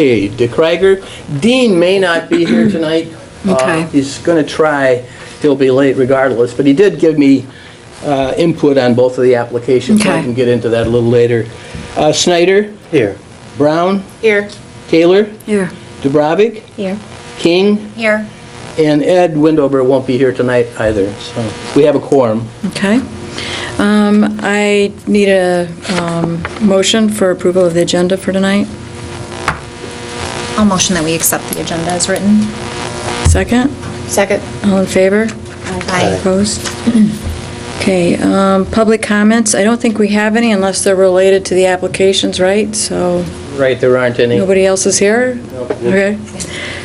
Okay, DeKreiger. Dean may not be here tonight. Okay. He's going to try. He'll be late regardless, but he did give me input on both of the applications, so I Okay. can get into that a little later. Snyder? Here. Brown? Here. Taylor? Here. Dubravik? Here. King? Here. And Ed Windover won't be here tonight either, so we have a quorum. Okay. I need a motion for approval of the agenda for tonight. I'll motion that we accept the agenda as written. Second? Second. All in favor? Aye. Opposed? Okay, public comments. I don't think we have any unless they're related to the applications, right? So Right, there aren't any. nobody else is here? Nope. Okay.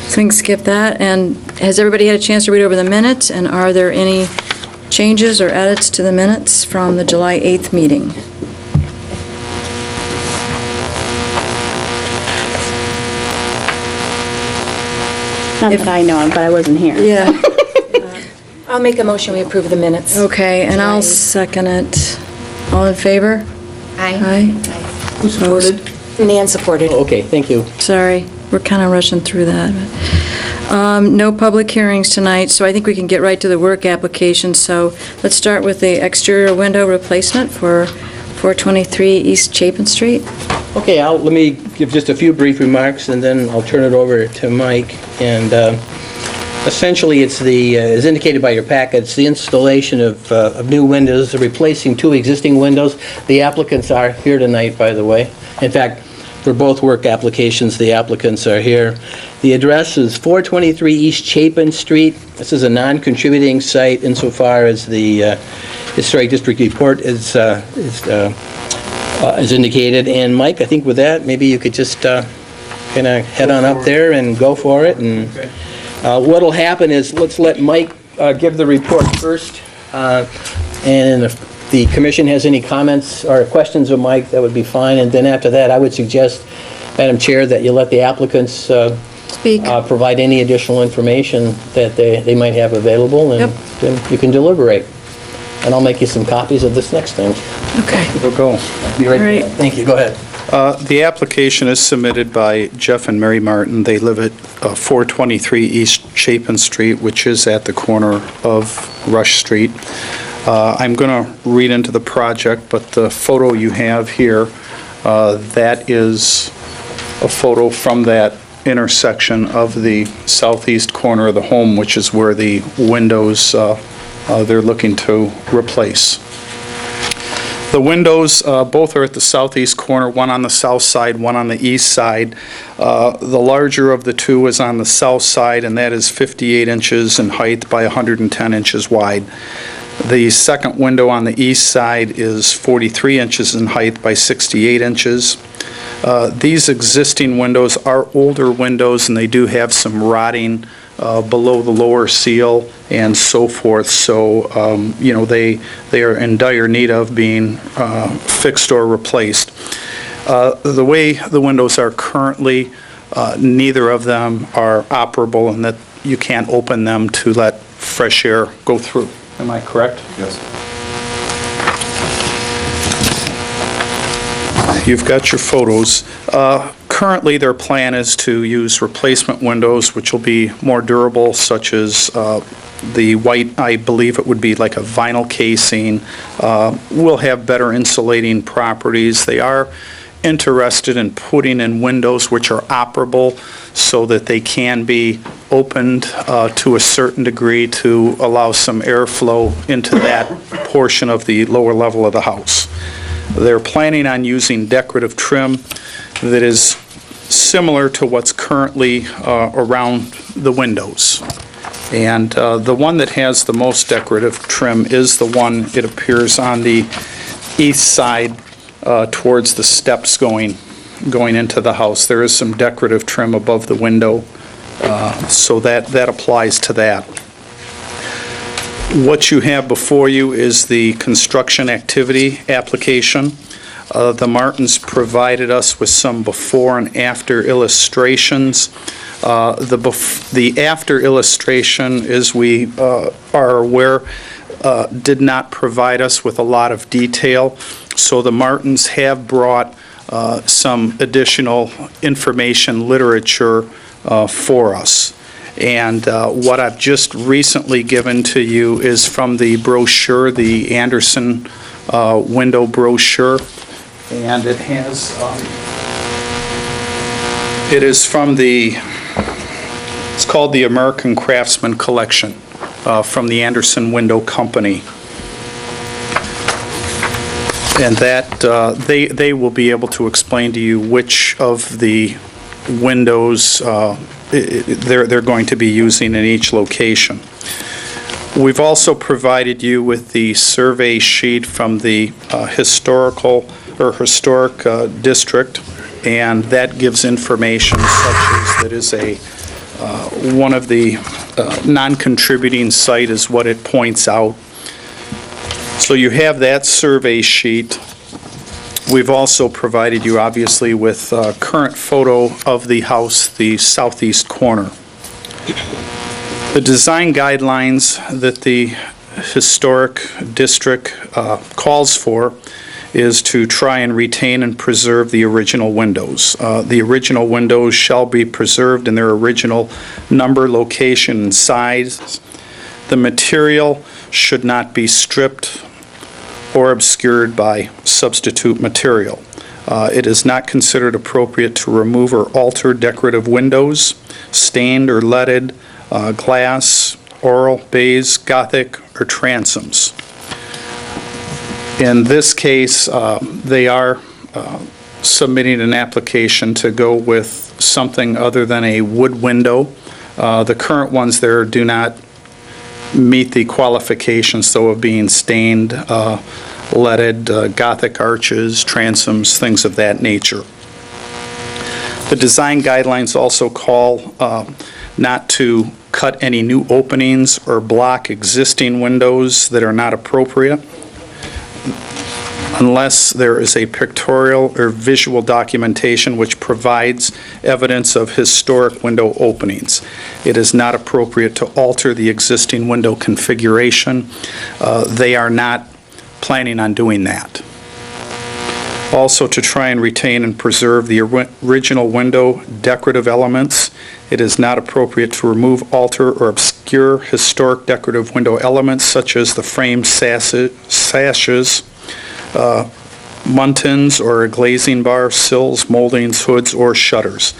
So we can skip that. And has everybody had a chance to read over the minutes? And are there any changes or edits to the minutes from the July 8th meeting? Not that I know of, but I wasn't here. Yeah. I'll make a motion, we approve the minutes. Okay, and I'll second it. All in favor? Aye. Aye. Who supported? Nan supported. Oh, okay, thank you. Sorry, we're kind of rushing through that. No public hearings tonight, so I think we can get right to the work application. So let's start with the exterior window replacement for 423 East Chapin Street. Okay, let me give just a few brief remarks, and then I'll turn it over to Mike. And essentially, it's as indicated by your packet, it's the installation of new windows, replacing two existing windows. The applicants are here tonight, by the way. In fact, for both work applications, the applicants are here. The address is 423 East Chapin Street. This is a non-contributing site insofar as the Historic District Report is indicated. And Mike, I think with that, maybe you could just kind of head on up there and go for it. And what'll happen is, let's let Mike give the report first. And if the commission has any comments or questions of Mike, that would be fine. And then after that, I would suggest, Madam Chair, that you let the applicants Speak. provide any additional information that they might have available, and then you can deliberate. And I'll make you some copies of this next thing. Okay. We'll go. Be right All right. back. Thank you, go ahead. The application is submitted by Jeff and Mary Martin. They live at 423 East Chapin Street, which is at the corner of Rush Street. I'm going to read into the project, but the photo you have here, that is a photo from that intersection of the southeast corner of the home, which is where the windows they're looking to replace. The windows, both are at the southeast corner, one on the south side, one on the east side. The larger of the two is on the south side, and that is 58 inches in height by 110 inches wide. The second window on the east side is 43 inches in height by 68 inches. These existing windows are older windows, and they do have some rotting below the lower seal and so forth. So, they are in dire need of being fixed or replaced. The way the windows are currently, neither of them are operable, and that you can't open them to let fresh air go through. Am I correct? Yes. You've got your photos. Currently, their plan is to use replacement windows, which will be more durable, such as the white, I believe it would be like a vinyl casing, will have better insulating properties. They are interested in putting in windows which are operable so that they can be opened to a certain degree to allow some airflow into that portion of the lower level of the house. They're planning on using decorative trim that is similar to what's currently around the windows. And the one that has the most decorative trim is the one, it appears, on the east side towards the steps going into the house. There is some decorative trim above the window, so that applies to that. What you have before you is the construction activity application. The Martins provided us with some before and after illustrations. The after illustration, as we are aware, did not provide us with a lot of detail, so the Martins have brought some additional information literature for us. And what I've just recently given to you is from the brochure, the Anderson window brochure, and it has, it is from the, it's called the American Craftsman Collection from the Anderson Window Company. And that, they will be able to explain to you which of the windows they're going to be using in each location. We've also provided you with the survey sheet from the historic district, and that gives information such as that is a one of the non-contributing site is what it points out. So you have that survey sheet. We've also provided you, obviously, with a current photo of the house, the southeast corner. The design guidelines that the historic district calls for is to try and retain and preserve the original windows. The original windows shall be preserved in their original number, location, and size. The material should not be stripped or obscured by substitute material. It is not considered appropriate to remove or alter decorative windows, stained or leaded, glass, oral, baize, Gothic, or transoms. In this case, they are submitting an application to go with something other than a wood window. The current ones there do not meet the qualifications, though, of being stained, leaded, Gothic arches, transoms, things of that nature. The design guidelines also call not to cut any new openings or block existing windows that are not appropriate unless there is a pictorial or visual documentation which provides evidence of historic window openings. It is not appropriate to alter the existing window configuration. They are not planning on doing that. Also, to try and retain and preserve the original window decorative elements, it is not appropriate to remove, alter, or obscure historic decorative window elements such as the frame sashes, muntins or glazing bar, sills, moldings, hoods, or shutters.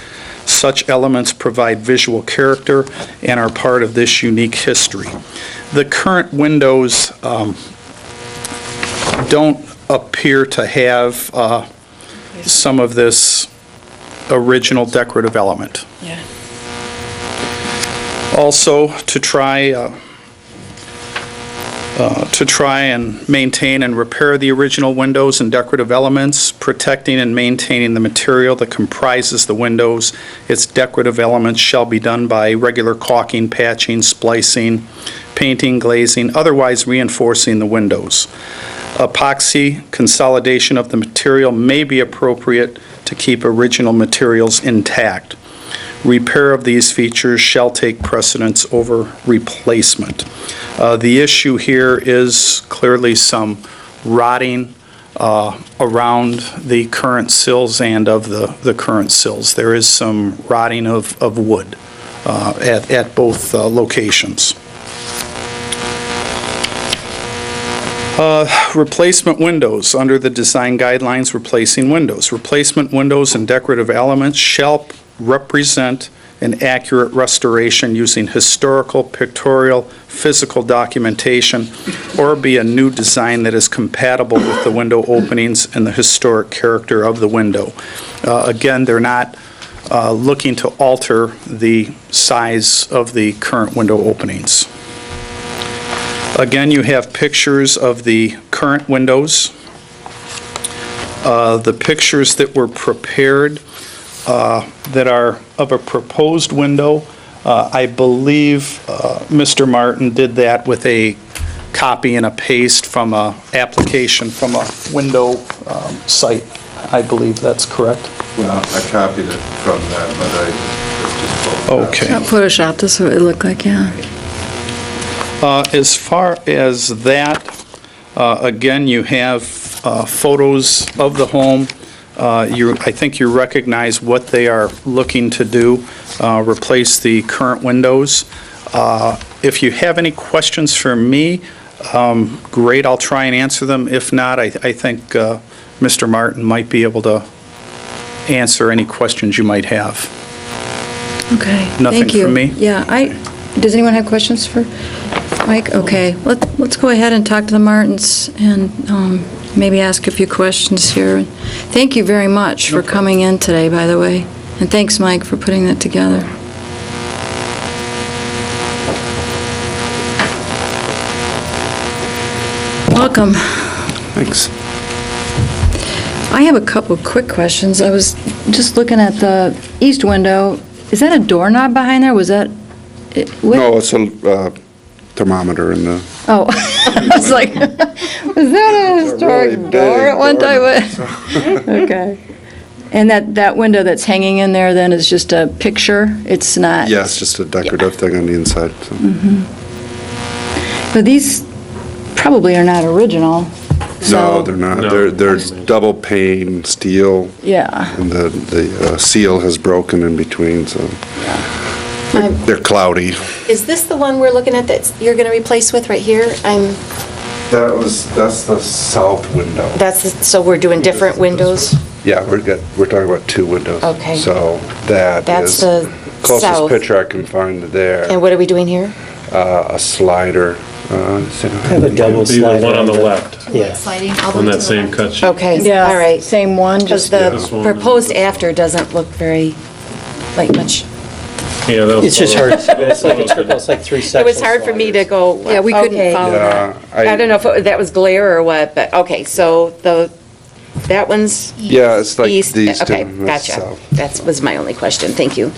Such elements provide visual character and are part of this unique history. The current windows don't appear to have some of this original decorative element. Yeah. Also, to try and maintain and repair the original windows and decorative elements, protecting and maintaining the material that comprises the windows. Its decorative elements shall be done by regular caulking, patching, splicing, painting, glazing, otherwise reinforcing the windows. Epoxy consolidation of the material may be appropriate to keep original materials intact. Repair of these features shall take precedence over replacement. The issue here is clearly some rotting around the current sills and of the current sills. There is some rotting of wood at both locations. Replacement windows. Under the design guidelines, replacing windows. Replacement windows and decorative elements shall represent an accurate restoration using historical, pictorial, physical documentation, or be a new design that is compatible with the window openings and the historic character of the window. Again, they're not looking to alter the size of the current window openings. Again, you have pictures of the current windows. The pictures that were prepared that are of a proposed window, I believe Mr. Martin did that with a copy and a paste from an application from a window site. I believe that's correct. Well, I copied it from that, but I just Okay. Photoshopped this, what it looked like, yeah. As far as that, again, you have photos of the home. I think you recognize what they are looking to do, replace the current windows. If you have any questions for me, great, I'll try and answer them. If not, I think Mr. Martin might be able to answer any questions you might have. Okay, Nothing thank you. from me? Yeah, does anyone have questions for Mike? Okay, let's go ahead and talk to the Martins and maybe ask a few questions here. Thank you very much for coming in today, by the way, and thanks, Mike, for putting that together. Welcome. Thanks. I have a couple of quick questions. I was just looking at the east window. Is that a doorknob behind there? Was that? No, it's a thermometer in the, Oh, I was like, was that a historic really door at big one time? Okay. And that window that's hanging in there then is just a picture? It's not? yeah, it's just a decorative thing on the inside. So. But these probably are not original. No, so- they're not. No. They're double pane steel, Yeah. and the seal has broken in between, so they're cloudy. Is this the one we're looking at that you're going to replace with right here? That's the south window. So we're doing different windows? Yeah, we're talking about two windows. Okay. So that That's is the closest south. picture I can find there. And what are we doing here? A slider. I have a double Be the slider. one on the left, Yeah. Sliding all the on way to that the same left. cut sheet. Okay, Yeah. all right. Same one, Because just, the This one. proposed after doesn't look very, like much, Yeah, that was. It's just hard. It's like a triple, it's like three it sections. was hard for me to go, yeah, we couldn't okay. follow that. Yeah, I don't know if that was glare or what, but, okay, so that one's Yeah, it's like east. these two. Okay, that's gotcha. south. That was my only question, thank you.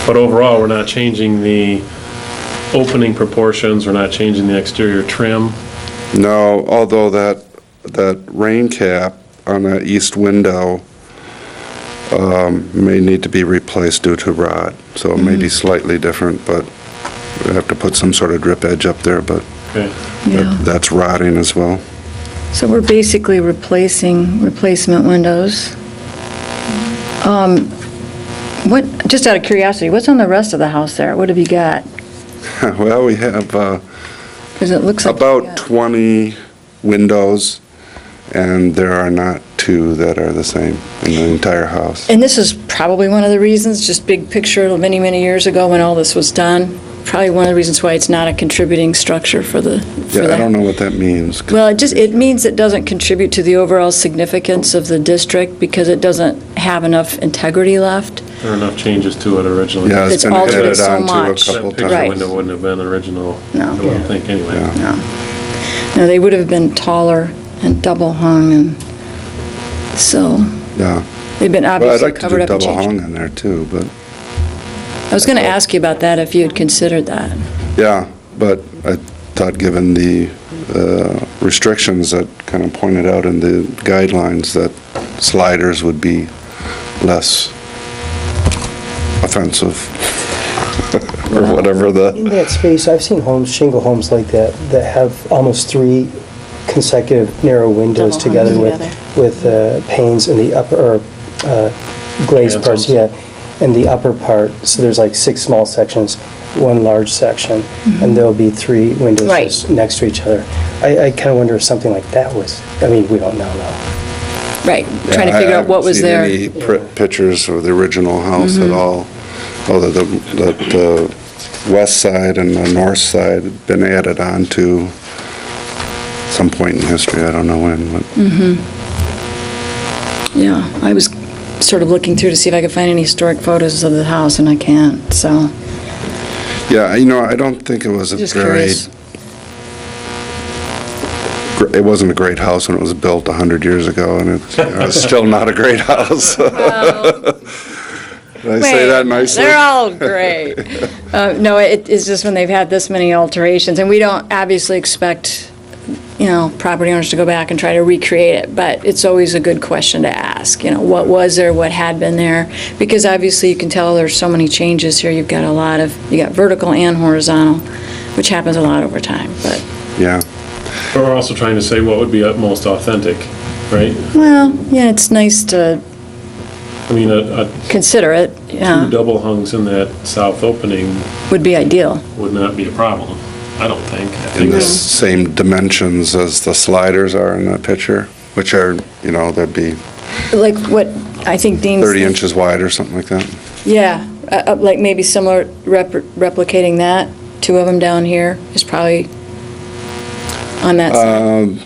But overall, we're not changing the opening proportions, we're not changing the exterior trim. No, although that rain cap on that east window may need to be replaced due to rot, so it may be slightly different, but we have to put some sort of drip edge up there, but Okay. Yeah. that's rotting as well. So we're basically replacement windows. Just out of curiosity, what's on the rest of the house there? What have you got? Well, we have Because it looks like. about 20 windows, and there are not two that are the same in the entire house. And this is probably one of the reasons, just big picture many, many years ago when all this was done, probably one of the reasons why it's not a contributing structure for Yeah, I that. don't know what that means. Well, it means it doesn't contribute to the overall significance of the district because it doesn't have enough integrity left. There are enough changes to it originally. Yeah, It's it's been altered it added so on to a much. couple That picture Right. times. window wouldn't have been original, No. I don't think, anyway. Yeah. No, they would have been taller and double hung and so Yeah. they've been Well, I'd obviously like to covered do up and double changed. hung in there too, but, I was going to ask you about that if you had considered that. yeah, but I thought given the restrictions that kind of pointed out in the guidelines that sliders would be less offensive, or whatever In the, that space, I've seen shingle homes like that have almost three consecutive narrow windows Double hung together with panes in the upper, or glazed parts, Transoms. yeah, in the upper part. So there's like 6 small sections, 1 large section, and there'll be 3 windows Right. just next to each other. I kind of wonder if something like that was, I mean, we don't know now. Right, Yeah, trying to I figure out what was haven't there. seen any pictures of the original house at all, although the west side and the north side had been added on to some point in history, I don't know when, but Yeah, I was sort of looking through to see if I could find any historic photos of the house, and I can't, so, yeah, I don't think it was a just great, curious. it wasn't a great house when it was built 100 years ago, and it's still not a great house. Did I say that nicely? They're all great. No, it's just when they've had this many alterations, and we don't obviously expect, property owners to go back and try to recreate it, but it's always a good question to ask, what was there, what had been there? Because obviously you can tell there's so many changes here. You got vertical and horizontal, which happens a lot over time, but Yeah. But we're also trying to say what would be most authentic, right? Well, yeah, it's nice to I mean, a consider it, two yeah, double hungs in that south opening would be ideal. would not be a problem, I don't think. I In think the that's- same dimensions as the sliders are in that picture, which are, that'd be Like what, I think Dean's... 30 inches wide or something like that. Yeah, like maybe similar, replicating that, two of them down here is probably on that side.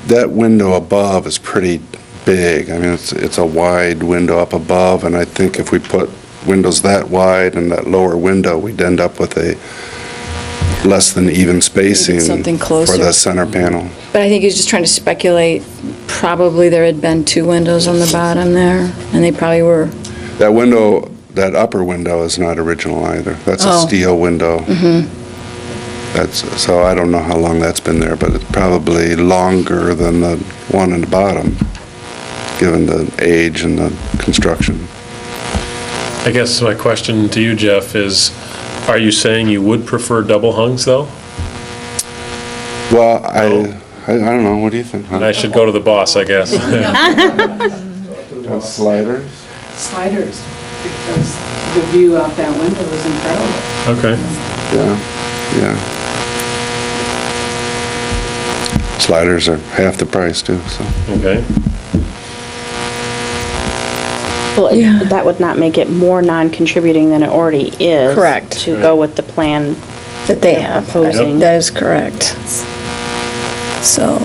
That window above is pretty big. I mean, it's a wide window up above, and I think if we put windows that wide and that lower window, we'd end up with a less than even spacing something for closer. the center panel. But I think he's just trying to speculate, probably there had been two windows on the bottom there, and they probably were, That window, that upper window is not original either. That's a Oh. steel window. So I don't know how long that's been there, but it's probably longer than the one in the bottom, given the age and the construction. I guess my question to you, Jeff, is, are you saying you would prefer double hungs, though? Well, I don't know, what do you think? huh? I should go to the boss, I guess. Sliders? Sliders, because the view out that window is incredible. Okay. Yeah. Sliders are half the price too, so. Okay. Well, Yeah. that would not make it more non-contributing than it already is. Correct. To go with the plan. that they have. Proposing. That is correct. So,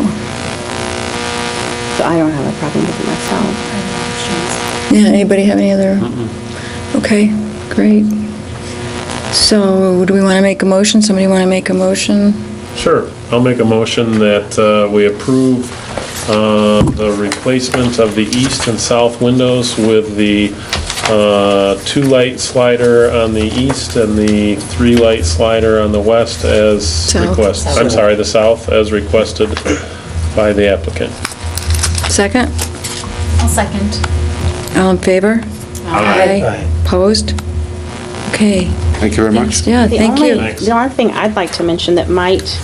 So I don't have a problem with it myself. yeah, anybody have any other? Okay, great. So, do we want to make a motion? Somebody want to make a motion? Sure. I'll make a motion that we approve the replacement of the east and south windows with the 2-light slider on the east and the 3-light slider on the west as South. requested. I'm sorry, the south as requested by the applicant. Second? I'll second. All in favor? Aye. Opposed? Okay. Thank you very much. Yeah, thank you. Thanks. The only thing I'd like to mention that might,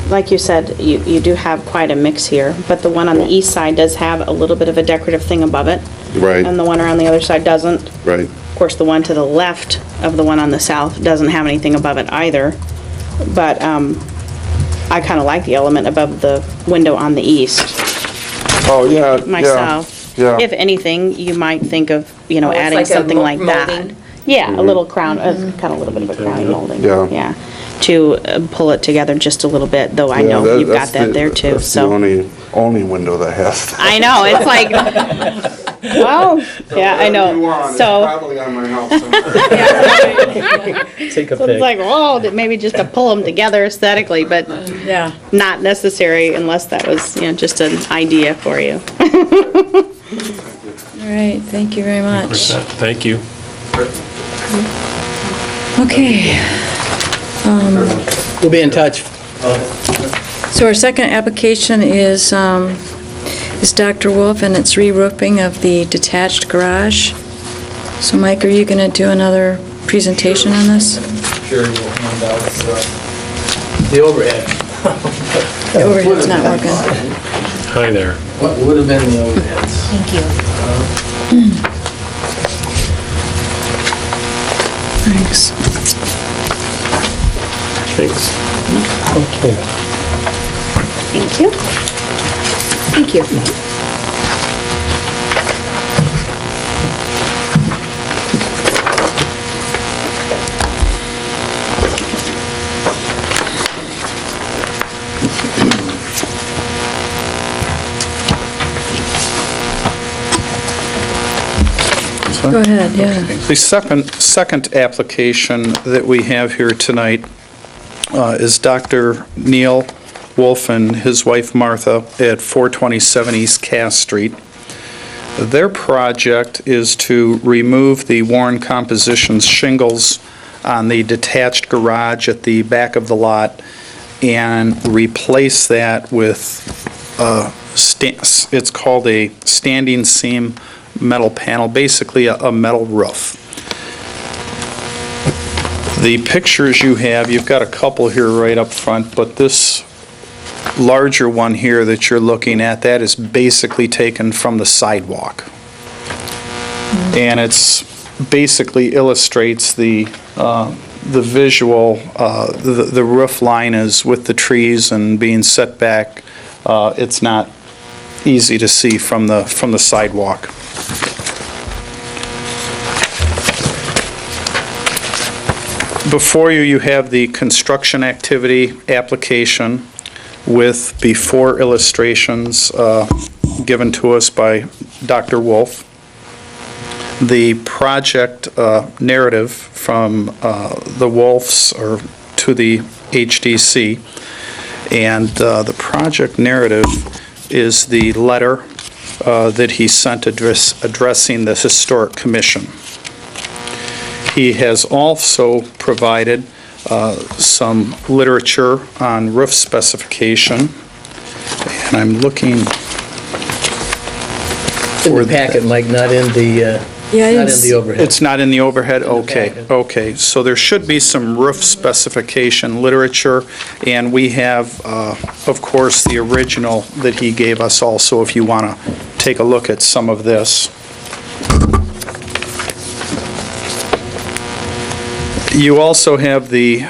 like you said, you do have quite a mix here, but the one on the east side does have a little bit of a decorative thing above it. Right. And the one around the other side doesn't. Right. Of course, the one to the left of the one on the south doesn't have anything above it either. But I kind of like the element above the window on the east Oh, yeah. myself. Yeah. If anything, you might think of, it's adding like a something like that. molding? Yeah, a little crown, kind of a little bit of a crowning molding. Yeah. Yeah, to pull it together just a little bit, though I know you've got that there too, That's the so. only window that has that. I know, it's like, well, yeah, I know. So, Probably on my house. Take a so it's pic. like, whoa, maybe just to pull them together aesthetically, but Yeah. not necessary unless that was, just an idea for you. All right, thank you very much. Thank you. Okay, We'll be in touch. so our second application is Dr. Wolf, and it's re-roofing of the detached garage. So Mike, are you going to do another presentation on this? Sure, we'll hand out the overhead. The overhead's not working. Hi there. What would have been the overheads? Thank you. Thanks. Thanks. Okay. Thank you. Thank you. Go ahead, yeah. The second application that we have here tonight is Dr. Neil Wolf and his wife Martha at 427 East Cass Street. Their project is to remove the worn compositions shingles on the detached garage at the back of the lot and replace that with, it's called a standing seam metal panel, basically a metal roof. The pictures you have, you've got a couple here right up front, but this larger one here that you're looking at, that is basically taken from the sidewalk. And it's basically illustrates the visual, the roof line is with the trees and being set back. It's not easy to see from the sidewalk. Before you, you have the construction activity application with before illustrations given to us by Dr. Wolf. The project narrative from the Wolfs or to the HDC. And the project narrative is the letter that he sent addressing the Historic Commission. He has also provided some literature on roof specification, and I'm looking In the packet, Mike, not in the, not in the overhead. It's not in the overhead? In the Okay, packet. okay. So there should be some roof specification literature, and we have, of course, the original that he gave us also, if you want to take a look at some of this. You also have the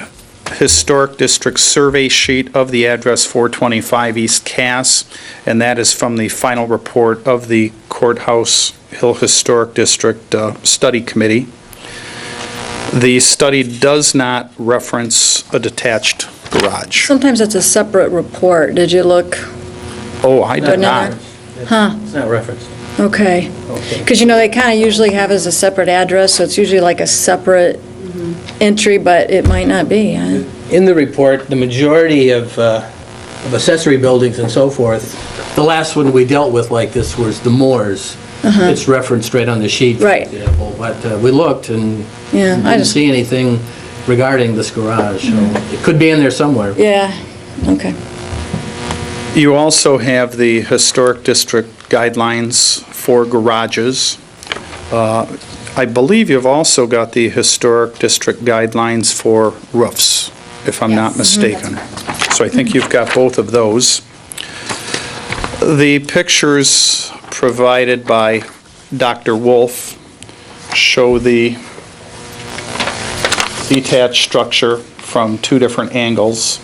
Historic District Survey Sheet of the address 425 East Cass, and that is from the final report of the Courthouse Hill Historic District Study Committee. The study does not reference a detached garage. Sometimes it's a separate report. Did you look? Oh, I did not. Huh, It's not referenced. okay. Okay. Because, you know, they kind of usually have as a separate address, so it's usually like a separate entry, but it might not be. Huh? In the report, the majority of accessory buildings and so forth, the last one we dealt with like this was the Moores. It's referenced right on the sheet, for Right. example. But we looked and Yeah, I didn't just, see anything regarding this garage. So it could be in there somewhere. yeah, okay. You also have the Historic District guidelines for garages. I believe you've also got the Historic District guidelines for roofs, if I'm not mistaken. So I think you've got both of those. The pictures provided by Dr. Wolf show the detached structure from two different angles.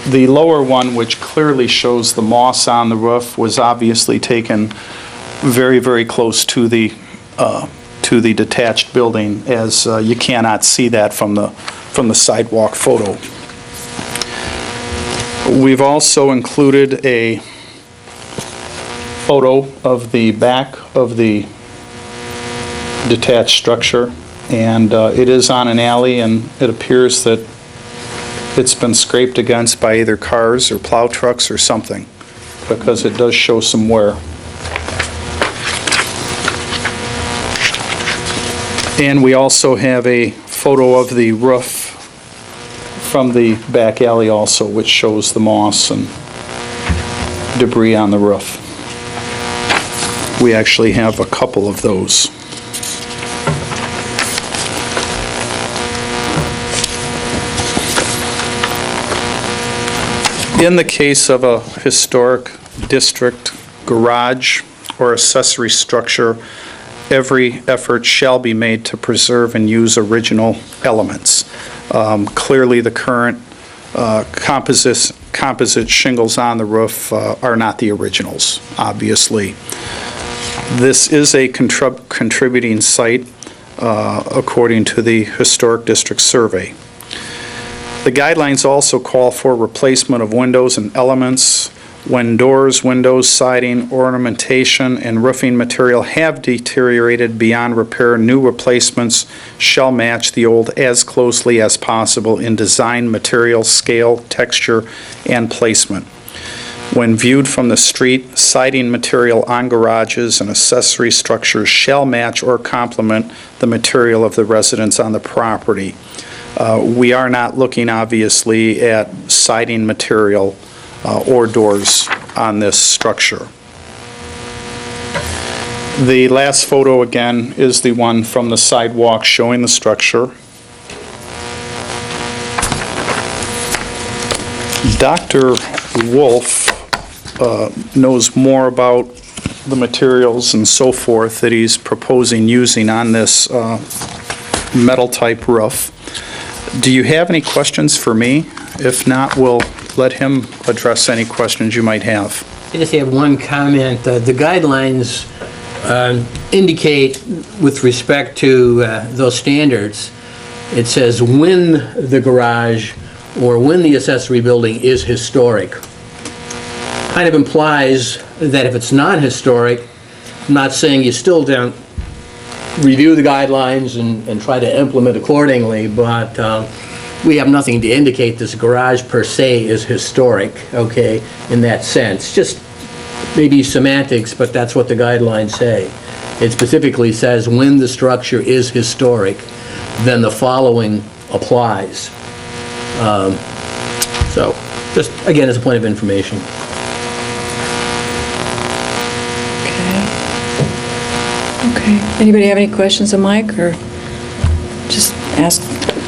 The lower one, which clearly shows the moss on the roof, was obviously taken very, very close to the detached building, as you cannot see that from the sidewalk photo. We've also included a photo of the back of the detached structure, and it is on an alley, and it appears that it's been scraped against by either cars or plow trucks or something, because it does show some wear. And we also have a photo of the roof from the back alley also, which shows the moss and debris on the roof. We actually have a couple of those. In the case of a historic district garage or accessory structure, every effort shall be made to preserve and use original elements. Clearly, the current composite shingles on the roof are not the originals, obviously. This is a contributing site according to the Historic District Survey. The guidelines also call for replacement of windows and elements when doors, windows, siding, ornamentation, and roofing material have deteriorated beyond repair. New replacements shall match the old as closely as possible in design, material, scale, texture, and placement. When viewed from the street, siding material on garages and accessory structures shall match or complement the material of the residence on the property. We are not looking, obviously, at siding material or doors on this structure. The last photo, again, is the one from the sidewalk showing the structure. Dr. Wolf knows more about the materials and so forth that he's proposing using on this metal-type roof. Do you have any questions for me? If not, we'll let him address any questions you might have. I just have one comment. The guidelines indicate, with respect to those standards, it says when the garage or when the accessory building is historic. Kind of implies that if it's not historic, I'm not saying you still don't review the guidelines and try to implement accordingly, but we have nothing to indicate this garage per se is historic, okay, in that sense. Just maybe semantics, but that's what the guidelines say. It specifically says when the structure is historic, then the following applies. So, just again, as a point of information. Okay. Anybody have any questions of Mike, or just ask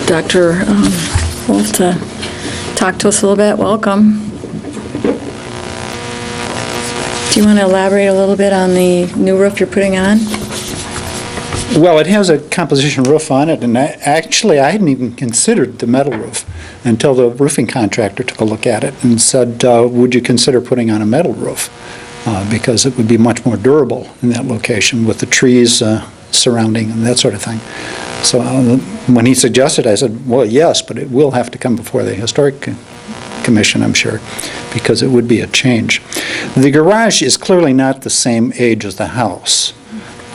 Dr. Wolf to talk to us a little bit? Welcome. Do you want to elaborate a little bit on the new roof you're putting on? Well, it has a composition roof on it, and I hadn't even considered the metal roof until the roofing contractor took a look at it and said, would you consider putting on a metal roof? Because it would be much more durable in that location with the trees surrounding and that sort of thing. So when he suggested, I said, well, yes, but it will have to come before the Historic Commission, I'm sure, because it would be a change. The garage is clearly not the same age as the house.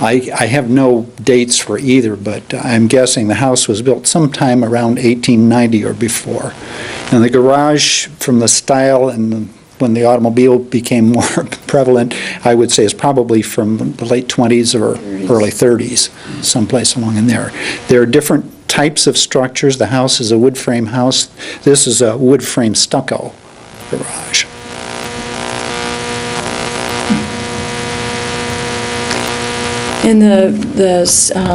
I have no dates for either, but I'm guessing the house was built sometime around 1890 or before. And the garage, from the style and when the automobile became more prevalent, I would say is probably from the late 20s or early 30s, someplace along in there. There are different types of structures. The house is a wood frame house. This is a wood frame stucco garage. In the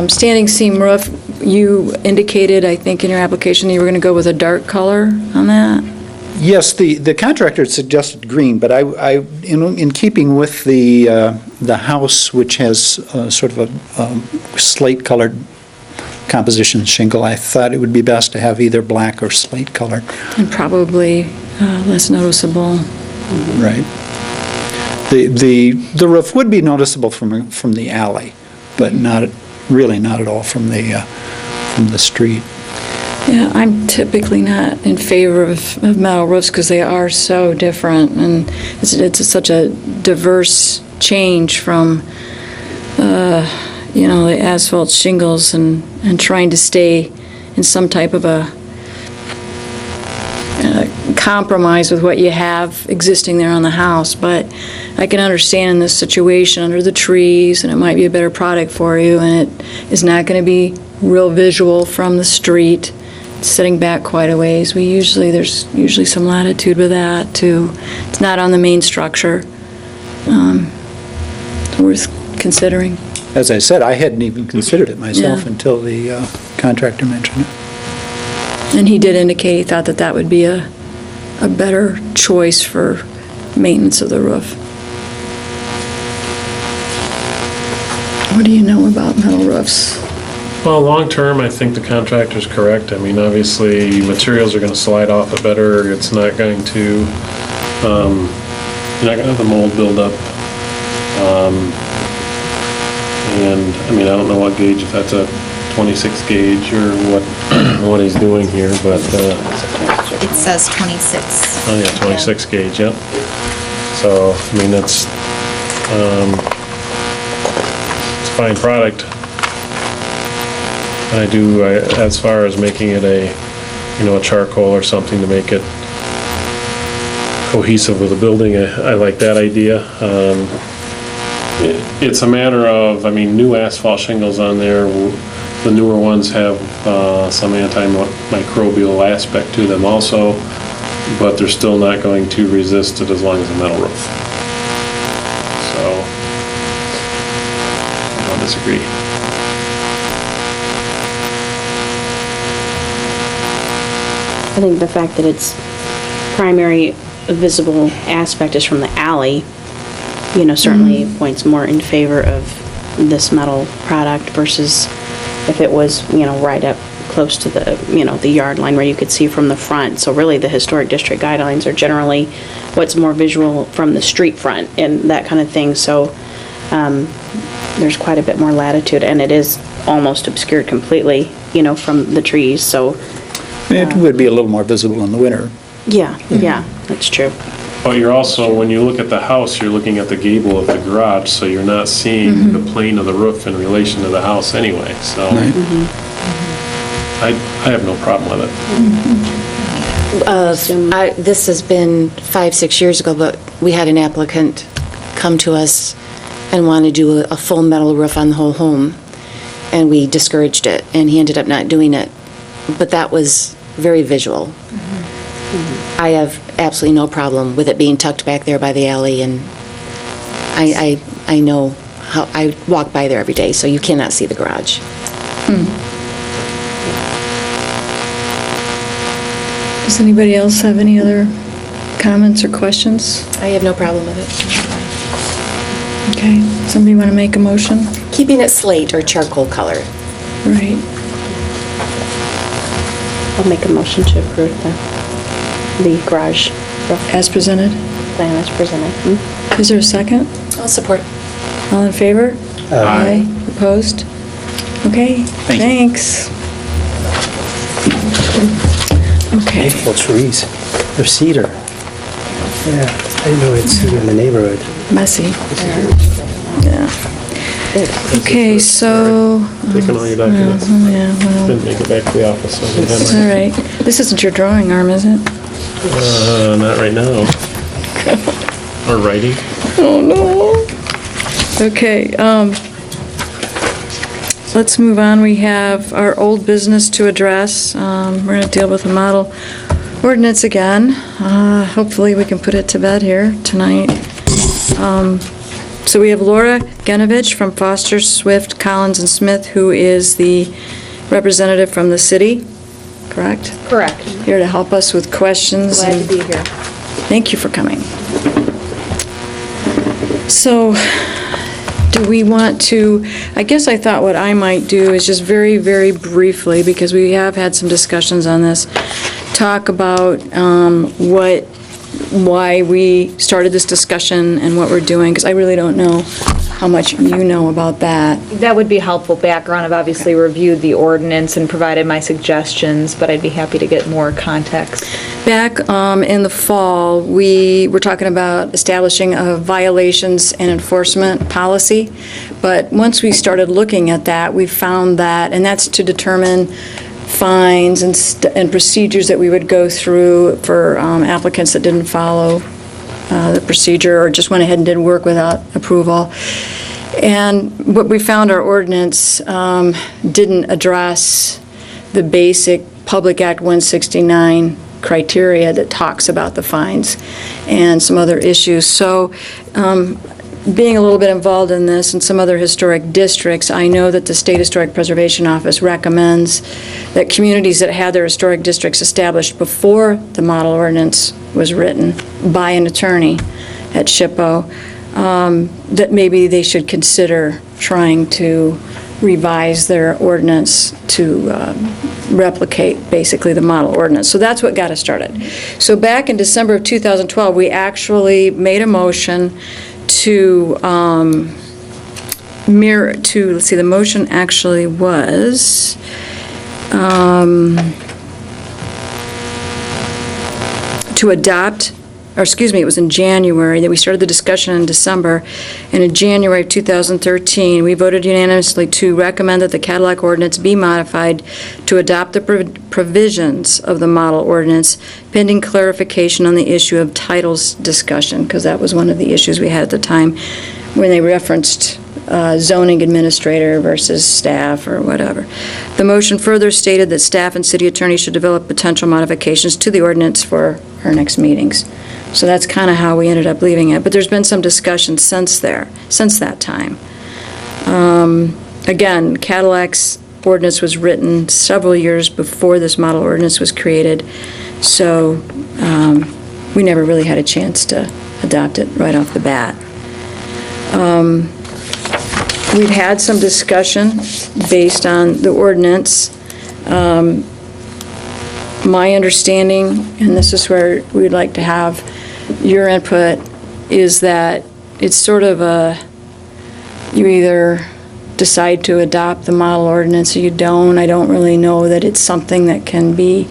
standing seam roof, you indicated, I think, in your application, you were going to go with a dark color on that? Yes, the contractor suggested green, but in keeping with the house, which has sort of a slate-colored composition shingle, I thought it would be best to have either black or slate-colored. And probably less noticeable. Right. The roof would be noticeable from the alley, but really not at all from the street. Yeah, I'm typically not in favor of metal roofs because they are so different, and it's such a diverse change from, the asphalt shingles and trying to stay in some type of a compromise with what you have existing there on the house. But I can understand in this situation under the trees, and it might be a better product for you, and it is not going to be real visual from the street. Sitting back quite a ways. There's usually some latitude with that too. It's not on the main structure. It's worth considering. As I said, I hadn't even considered it myself Yeah. until the contractor mentioned it. And he did indicate he thought that would be a better choice for maintenance of the roof. What do you know about metal roofs? Well, long-term, I think the contractor's correct. I mean, obviously, materials are going to slide off it better. It's not going to, you're not going to have the mold build up. And, I mean, I don't know what gauge, if that's a 26 gauge or what he's doing here, but, It says 26. oh yeah, 26 gauge, yep. So, I mean, it's a fine product. I do, as far as making it a charcoal or something to make it cohesive with the building, I like that idea. It's a matter of, new asphalt shingles on there, the newer ones have some antimicrobial aspect to them also, but they're still not going to resist it as long as a metal roof. So, I don't disagree. I think the fact that it's primary visible aspect is from the alley, certainly points more in favor of this metal product versus if it was, right up close to the, the yard line where you could see from the front. So really, the historic district guidelines are generally what's more visual from the street front and that kind of thing. So there's quite a bit more latitude, and it is almost obscured completely, from the trees. So It would be a little more visible in the winter. yeah, that's true. But you're also, when you look at the house, you're looking at the gable of the garage, so you're not seeing the plane of the roof in relation to the house anyway, so. I have no problem with it. This has been 5-6 years ago, but we had an applicant come to us and want to do a full metal roof on the whole home, and we discouraged it, and he ended up not doing it. But that was very visual. I have absolutely no problem with it being tucked back there by the alley, and I know how, I walk by there every day, so you cannot see the garage. Does anybody else have any other comments or questions? I have no problem with it. Okay, somebody want to make a motion? Keeping it slate or charcoal color. Right. I'll make a motion to approve the garage roof As presented? plan as presented. Is there a second? I'll support. All in favor? Aye. Opposed? Okay, thanks. Okay. Maple trees. They're cedar. Yeah, I didn't know it's cedar in the neighborhood. Messy. Yeah. Okay, so, Taking all your documents. yeah, well, Didn't make it back to the office, so I didn't have all my- right. This isn't your drawing arm, is it? Not right now. Or writing. Oh, no. Okay, let's move on. We have our old business to address. We're going to deal with the model ordinance again. Hopefully, we can put it to bed here tonight. So we have Laura Genovich from Foster, Swift, Collins, and Smith, who is the representative from the city, correct? Correct. Here to help us with questions. Glad to be here. Thank you for coming. So, do we want to, I guess I thought what I might do is just very, very briefly, because we have had some discussions on this, talk about why we started this discussion and what we're doing, because I really don't know how much you know about that. That would be helpful background. I've obviously reviewed the ordinance and provided my suggestions, but I'd be happy to get more context. Back in the fall, we were talking about establishing a violations and enforcement policy, but once we started looking at that, we found that, and that's to determine fines and procedures that we would go through for applicants that didn't follow the procedure or just went ahead and did work without approval. And what we found, our ordinance didn't address the basic Public Act 169 criteria that talks about the fines and some other issues. So being a little bit involved in this and some other historic districts, I know that the State Historic Preservation Office recommends that communities that had their historic districts established before the model ordinance was written by an attorney at SHPO, that maybe they should consider trying to revise their ordinance to replicate basically the model ordinance. So that's what got us started. So back in December of 2012, we actually made a motion to let's see, the motion actually was to adopt, or excuse me, it was in January that we started the discussion in December, and in January of 2013, we voted unanimously to recommend that the Cadillac ordinance be modified to adopt the provisions of the model ordinance pending clarification on the issue of titles discussion, because that was one of the issues we had at the time when they referenced zoning administrator versus staff or whatever. The motion further stated that staff and city attorney should develop potential modifications to the ordinance for our next meetings. So that's kind of how we ended up leaving it. But there's been some discussion since that time. Again, Cadillac's ordinance was written several years before this model ordinance was created. So we never really had a chance to adopt it right off the bat. We've had some discussion based on the ordinance. My understanding, and this is where we'd like to have your input, is that it's sort of you either decide to adopt the model ordinance or you don't. I don't really know that it's something that can be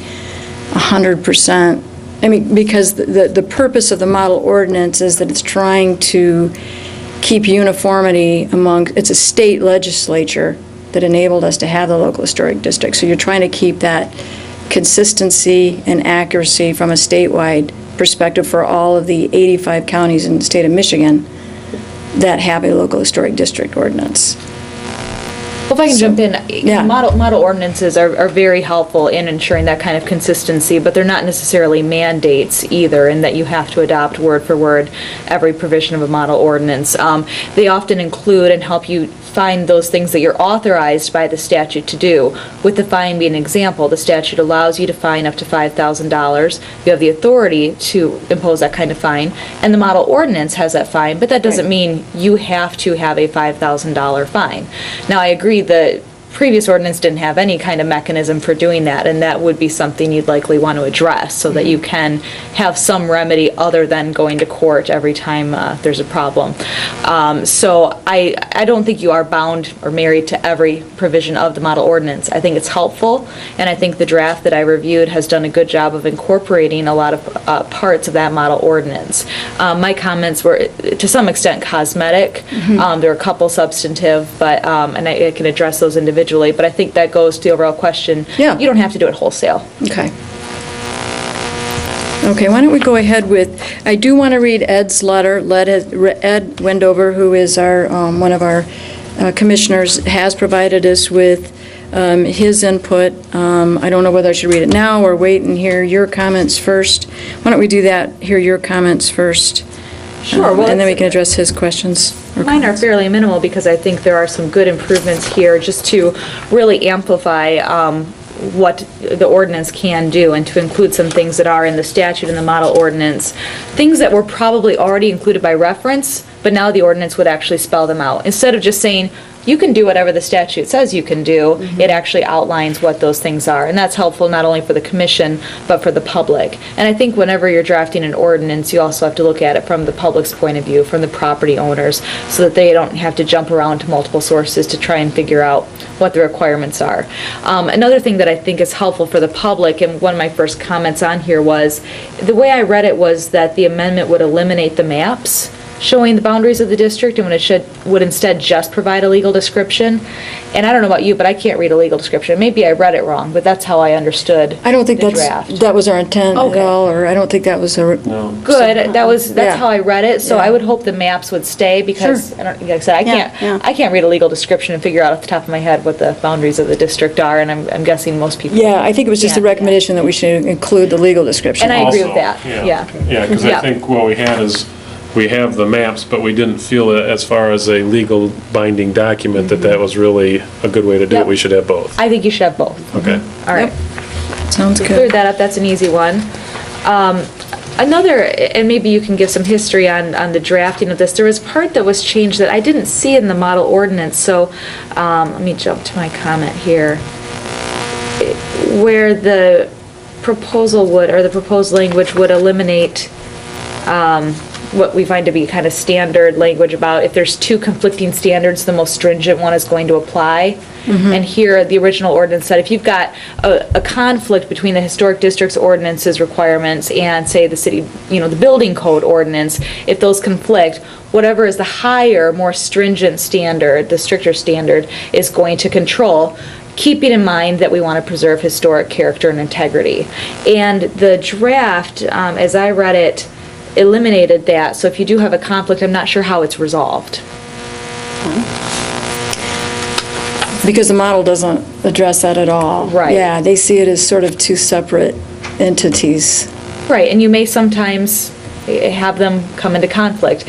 100%. I mean, because the purpose of the model ordinance is that it's trying to keep uniformity it's a state legislature that enabled us to have the local historic district. So you're trying to keep that consistency and accuracy from a statewide perspective for all of the 85 counties in the state of Michigan that have a local historic district ordinance. Well, if I can jump in, yeah. model ordinances are very helpful in ensuring that kind of consistency, but they're not necessarily mandates either, in that you have to adopt word for word every provision of a model ordinance. They often include and help you find those things that you're authorized by the statute to do. With the fine being an example, the statute allows you to fine up to $5,000. You have the authority to impose that kind of fine, and the model ordinance has that fine, but that doesn't mean you have to have a $5,000 fine. Now, I agree the previous ordinance didn't have any kind of mechanism for doing that, and that would be something you'd likely want to address so that you can have some remedy other than going to court every time there's a problem. So I don't think you are bound or married to every provision of the model ordinance. I think it's helpful, and I think the draft that I reviewed has done a good job of incorporating a lot of parts of that model ordinance. My comments were to some extent cosmetic. There are a couple substantive, but and I can address those individually. But I think that goes to the overall question. Yeah. You don't have to do it wholesale. Okay. Okay, why don't we go ahead with, I do want to read Ed's letter. Ed Wendover, who is our one of our commissioners, has provided us with his input. I don't know whether I should read it now or wait and hear your comments first. Why don't we do that, hear your comments first? Sure. And then we can address his questions. Mine are fairly minimal because I think there are some good improvements here just to really amplify what the ordinance can do and to include some things that are in the statute and the model ordinance, things that were probably already included by reference, but now the ordinance would actually spell them out. Instead of just saying, you can do whatever the statute says you can do, it actually outlines what those things are. And that's helpful not only for the commission, but for the public. And I think whenever you're drafting an ordinance, you also have to look at it from the public's point of view, from the property owners, so that they don't have to jump around to multiple sources to try and figure out what the requirements are. Another thing that I think is helpful for the public, and one of my first comments on here was, the way I read it was that the amendment would eliminate the maps showing the boundaries of the district and would instead just provide a legal description. And I don't know about you, but I can't read a legal description. Maybe I read it wrong, but that's how I understood I don't think the draft. that was our intent at all, or I don't think that was a... No. Good, that's Yeah. how I read it, so Yeah. I would hope the maps would stay because, like I said, I can't read a legal description and figure out off the top of my head what the boundaries of the district are, and I'm guessing most people. Yeah, I think it was just a Yeah. recommendation that we should include the legal description. And I agree with Also, that, yeah. Yeah, because Yeah. I think what we had is, we have the maps, but we didn't feel that as far as a legal binding document that was really a good way to do Yep. it. We should have both. I think you should have both. Okay. All right. Sounds We good. cleared that up, that's an easy one. Another, and maybe you can give some history on the drafting of this, there was part that was changed that I didn't see in the model ordinance, so let me jump to my comment here. Where the proposal would, or the proposed language would eliminate what we find to be kind of standard language about if there's two conflicting standards, the most stringent one is going to apply. And here, the original ordinance said if you've got a conflict between the historic district's ordinances requirements and, say, the city, the building code ordinance, if those conflict, whatever is the higher, more stringent standard, the stricter standard, is going to control, keeping in mind that we want to preserve historic character and integrity. And the draft, as I read it, eliminated that, so if you do have a conflict, I'm not sure how it's resolved. Because the model doesn't address that at all. Right. Yeah, they see it as sort of two separate entities. Right, and you may sometimes have them come into conflict.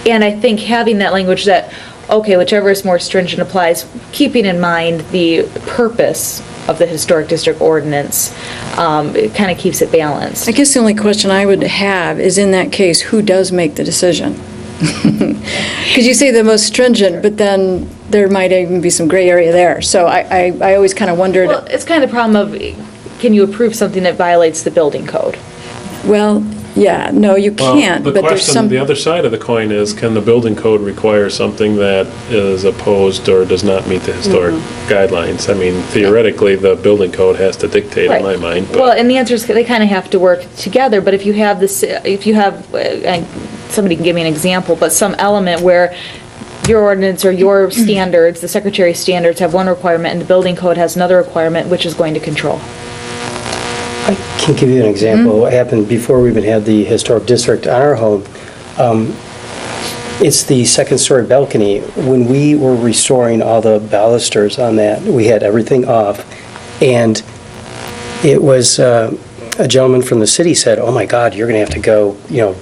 And I think having that language that okay, whichever is more stringent applies, keeping in mind the purpose of the Historic District Ordinance. It kind of keeps it balanced. I guess the only question I would have is, in that case, who does make the decision? Because you say the most stringent, but then there might even be some gray area there. So I always kind of wondered. Well, it's kind of the problem of, can you approve something that violates the building code? Well, yeah, no, you Well, can't, but there's some... The other side of the coin is, can the building code require something that is opposed or does not meet the historic guidelines? I mean, theoretically, the building code has to dictate in my mind, but... Well, and the answer is they kind of have to work together, but if you have this, and somebody can give me an example, but some element where your ordinance or your standards, the secretary's standards have one requirement and the building code has another requirement, which is going to control? I can give you an example. What happened before we even had the historic district on our home. It's the second-story balcony. When we were restoring all the balusters on that, we had everything off, and it was a gentleman from the city said, "Oh my God, you're going to have to go,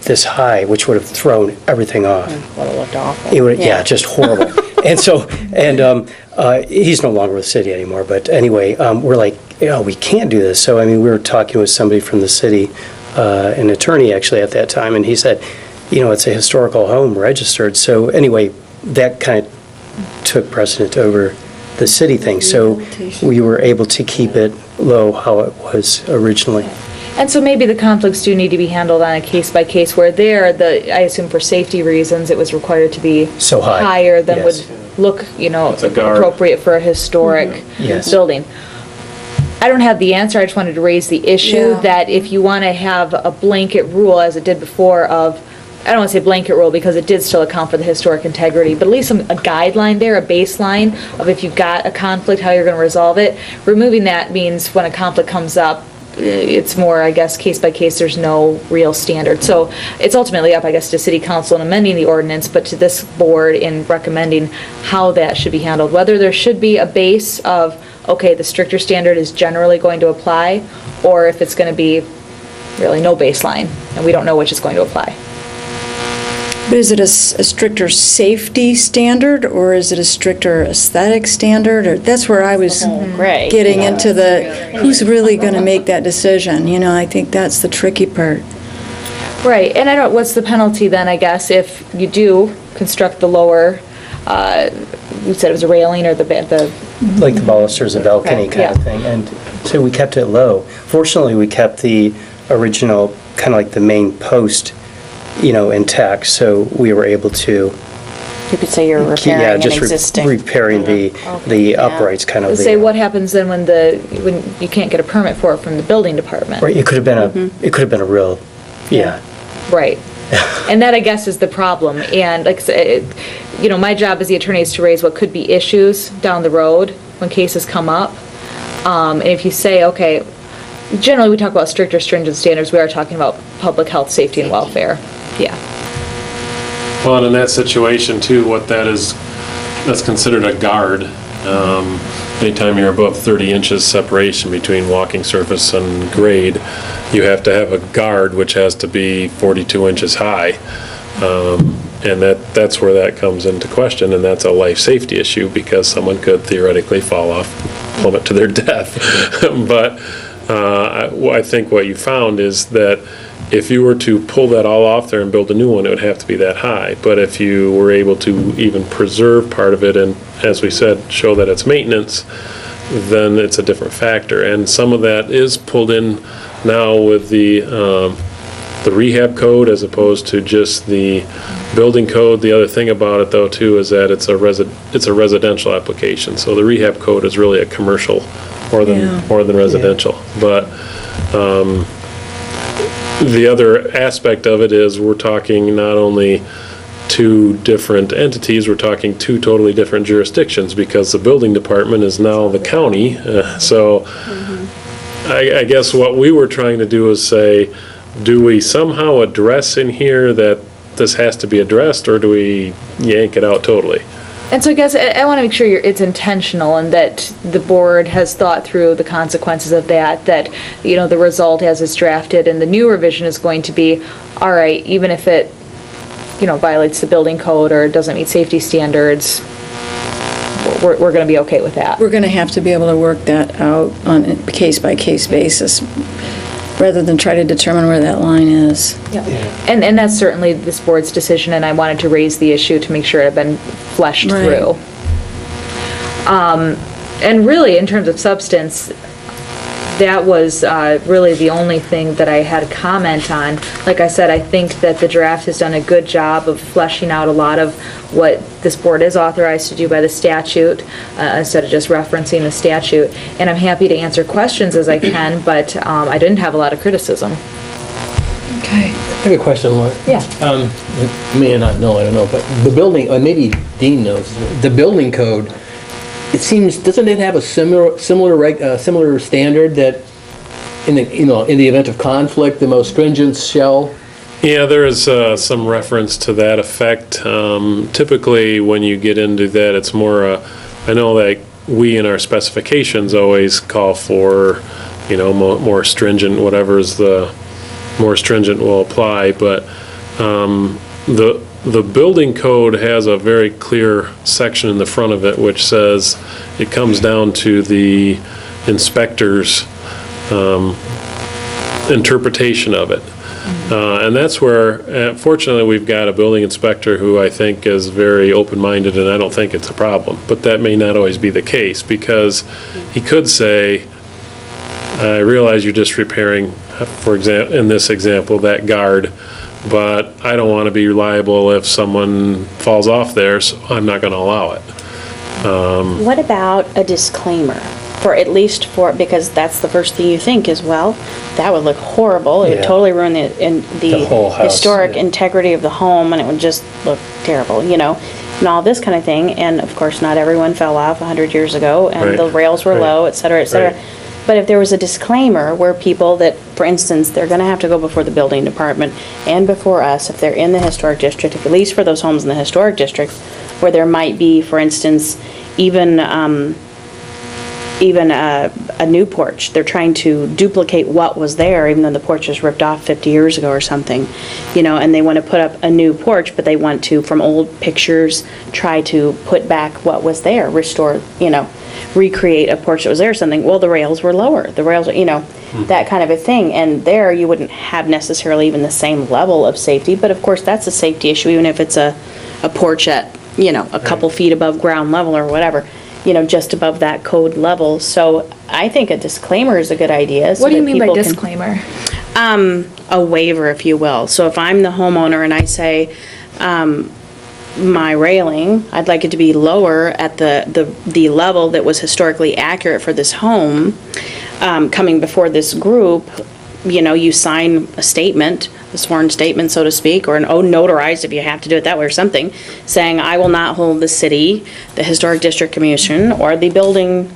this high," which would have thrown everything off. Would have looked awful. It would, yeah, just horrible. And so, he's no longer with the city anymore. But anyway, we're like, we can't do this. So, I mean, we were talking with somebody from the city, an attorney actually at that time, and he said, it's a historical home registered. So anyway, that kind of took precedent over the city thing. So we were able to keep it low how it was originally. And so maybe the conflicts do need to be handled on a case-by-case, where I assume for safety reasons, it was required to be So high. higher than Yes. would look, It's a guard. appropriate for a historic Yes. building. I don't have the answer, I just wanted to raise the issue Yeah. that if you want to have a blanket rule, as it did before, I don't want to say blanket rule because it did still account for the historic integrity, but at least a guideline there, a baseline of if you've got a conflict, how you're going to resolve it. Removing that means when a conflict comes up, it's more, I guess, case by case, there's no real standard. So it's ultimately up, I guess, to city council in amending the ordinance, but to this board in recommending how that should be handled. Whether there should be a base of, okay, the stricter standard is generally going to apply, or if it's going to be really no baseline, and we don't know which is going to apply. But is it a stricter safety standard, or is it a stricter aesthetic standard? Or that's where I was Gray. getting into who's really going to make that decision? I think that's the tricky part. Right, and what's the penalty then, I guess, if you do construct the lower, you said it was a railing or the Like the balusters, a balcony Okay, kind of yeah. thing. And so we kept it low. Fortunately, we kept the original, kind of like the main post, intact, so we were able to... You could say you're repairing an just existing. repairing the uprights, kind of. Say, what happens then when you can't get a permit for it from the building department? Right, it could have been a real, yeah. Right. And that, I guess, is the problem. And like I said, my job as the attorney is to raise what could be issues down the road when cases come up. And if you say, okay, generally we talk about stricter, stringent standards, we are talking about public health, safety, and welfare. Yeah. Well, and in that situation too, that's considered a guard. Anytime you're above 30 inches separation between walking surface and grade, you have to have a guard which has to be 42 inches high. And that's where that comes into question, and that's a life safety issue because someone could theoretically fall off, plummet to their death. But I think what you found is that if you were to pull that all off there and build a new one, it would have to be that high. But if you were able to even preserve part of it and, as we said, show that it's maintenance, then it's a different factor. And some of that is pulled in now with the rehab code as opposed to just the building code. The other thing about it, though, too, is that it's a residential application. So the rehab code is really a commercial more than residential. But the other aspect of it is we're talking not only two different entities, we're talking two totally different jurisdictions because the building department is now the county. I guess what we were trying to do is say, do we somehow address in here that this has to be addressed, or do we yank it out totally? And so I guess I want to make sure it's intentional and that the board has thought through the consequences of that, the result as it's drafted and the new revision is going to be, all right, even if it violates the building code or doesn't meet safety standards, we're going to be okay with that. We're going to have to be able to work that out on a case-by-case basis, rather than try to determine where that line is. Yeah. And that's certainly this board's decision, and I wanted to raise the issue to make sure it had been fleshed Right. through. And really, in terms of substance, that was really the only thing that I had a comment on. Like I said, I think that the draft has done a good job of fleshing out a lot of what this board is authorized to do by the statute, instead of just referencing the statute. And I'm happy to answer questions as I can, but I didn't have a lot of criticism. Okay. I have a question, Laura. Yeah. You may not know, I don't know, but the building, or maybe Dean knows, the building code, it seems, doesn't it have a similar standard that in the event of conflict, the most stringent shall? Yeah, there is some reference to that effect. Typically, when you get into that, it's more, I know that we in our specifications always call for, more stringent, whatever is the more stringent will apply, but the building code has a very clear section in the front of it which says it comes down to the inspector's interpretation of it. And that's where, fortunately, we've got a building inspector who I think is very open-minded, and I don't think it's a problem. But that may not always be the case, because he could say, I realize you're just repairing, for example, in this example, that guard, but I don't want to be liable if someone falls off there, so I'm not going to allow it. What about a disclaimer? Because that's the first thing you think is, well, that would look horrible. It would Yeah. totally ruin the whole house, historic yeah. integrity of the home, and it would just look terrible, and all this kind of thing. And of course, not everyone fell off 100 years ago, and Right. the rails were Right. low, et cetera, et cetera. Right. But if there was a disclaimer where people that, for instance, they're going to have to go before the building department and before us if they're in the historic district, at least for those homes in the historic district, where there might be, for instance, even a new porch. They're trying to duplicate what was there, even though the porch was ripped off 50 years ago or something, and they want to put up a new porch, but they want to, from old pictures, try to put back what was there, restore, recreate a porch that was there or something. Well, the rails were lower. The rails, that kind of a thing. And there you wouldn't have necessarily even the same level of safety, but of course that's a safety issue, even if it's a porch at, a couple feet above ground level or whatever. Just above that code level. So I think a disclaimer is a good idea. So What do you that mean by people can- disclaimer? A waiver, if you will. So if I'm the homeowner and I say, my railing, I'd like it to be lower at the level that was historically accurate for this home, coming before this group, you sign a statement, a sworn statement, so to speak, or an notarized, if you have to do it that way or something, saying, I will not hold the city, the Historic District Commission, or the building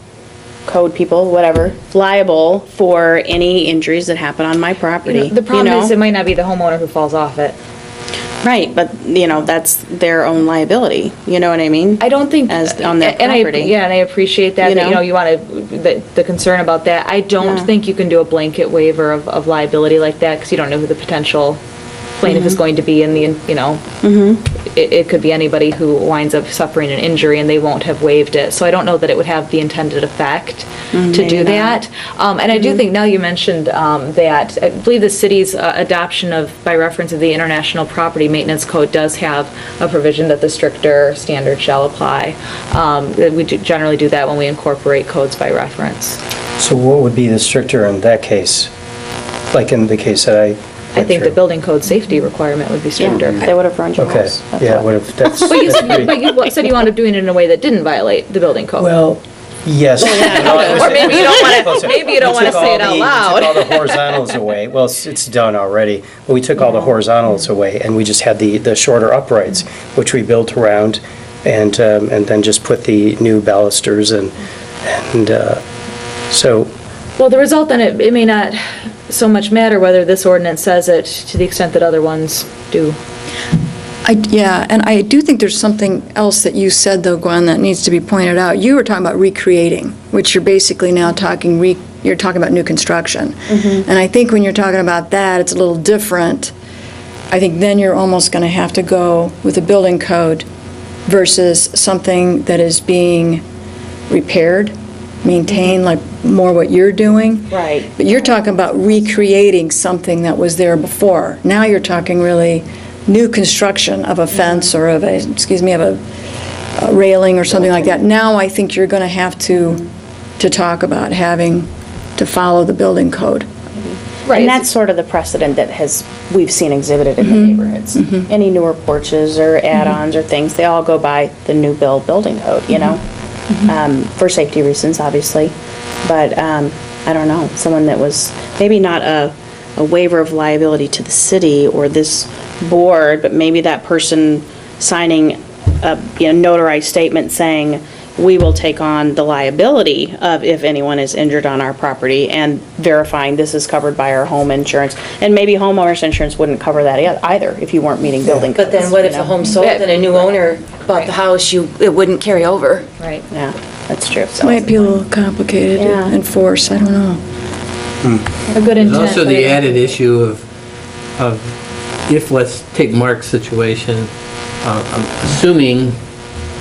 code people, whatever, liable for any injuries that happen on my property. The problem is it might not be the homeowner who falls off it. Right, but, that's their own liability, you know what I mean? I don't think, As on their and property. and I appreciate that, you want to, the concern about that. I don't think you can do a blanket waiver of liability like that, because you don't know who the potential plaintiff is going to be in the, it could be anybody who winds up suffering an injury and they won't have waived it. So I don't know that it would have the intended effect to do that. And I do think, now you mentioned that, I believe the city's adoption by reference of the International Property Maintenance Code does have a provision that the stricter standard shall apply. We generally do that when we incorporate codes by reference. So what would be the stricter in that case? Like in the case that I think the building code safety requirement would be stricter. They would have run your Okay, house. That's yeah, what- what if, that's. But you that's pretty- said you wound up doing it in a way that didn't violate the building code. Well, yes. Or maybe you don't want to say it out We took loud. all the horizontals away. Well, it's done already. But we took all the horizontals away, and we just had the shorter uprights, which we built around, and then just put the new balusters and so. Well, the result then, it may not so much matter whether this ordinance says it to the extent that other ones do. Yeah, and I do think there's something else that you said, though, Gwen, that needs to be pointed out. You were talking about recreating, which you're basically now talking, you're talking about new construction. And I think when you're talking about that, it's a little different I think then you're almost going to have to go with a building code versus something that is being repaired, maintained, like more what you're doing. Right. But you're talking about recreating something that was there before. Now you're talking really new construction of a fence or of a, of a railing or something like that. Now I think you're going to have to talk about having to follow the building code. Right. And that's sort of the precedent that we've seen exhibited in the neighborhoods. Any newer porches or add-ons or things, they all go by the new building code, you know? For safety reasons, obviously. But, I don't know, someone that was maybe not a waiver of liability to the city or this board, but maybe that person signing a notarized statement saying, we will take on the liability of if anyone is injured on our property, and verifying this is covered by our home insurance. And maybe homeowners insurance wouldn't cover that either if you weren't meeting building codes. But then what if the home sold and a new owner bought the house, it wouldn't carry over? Right. Yeah, that's true. Might be a little complicated to Yeah. enforce, I don't know. A good intent. There's also but the I- added issue of if, let's take Mark's situation, I'm assuming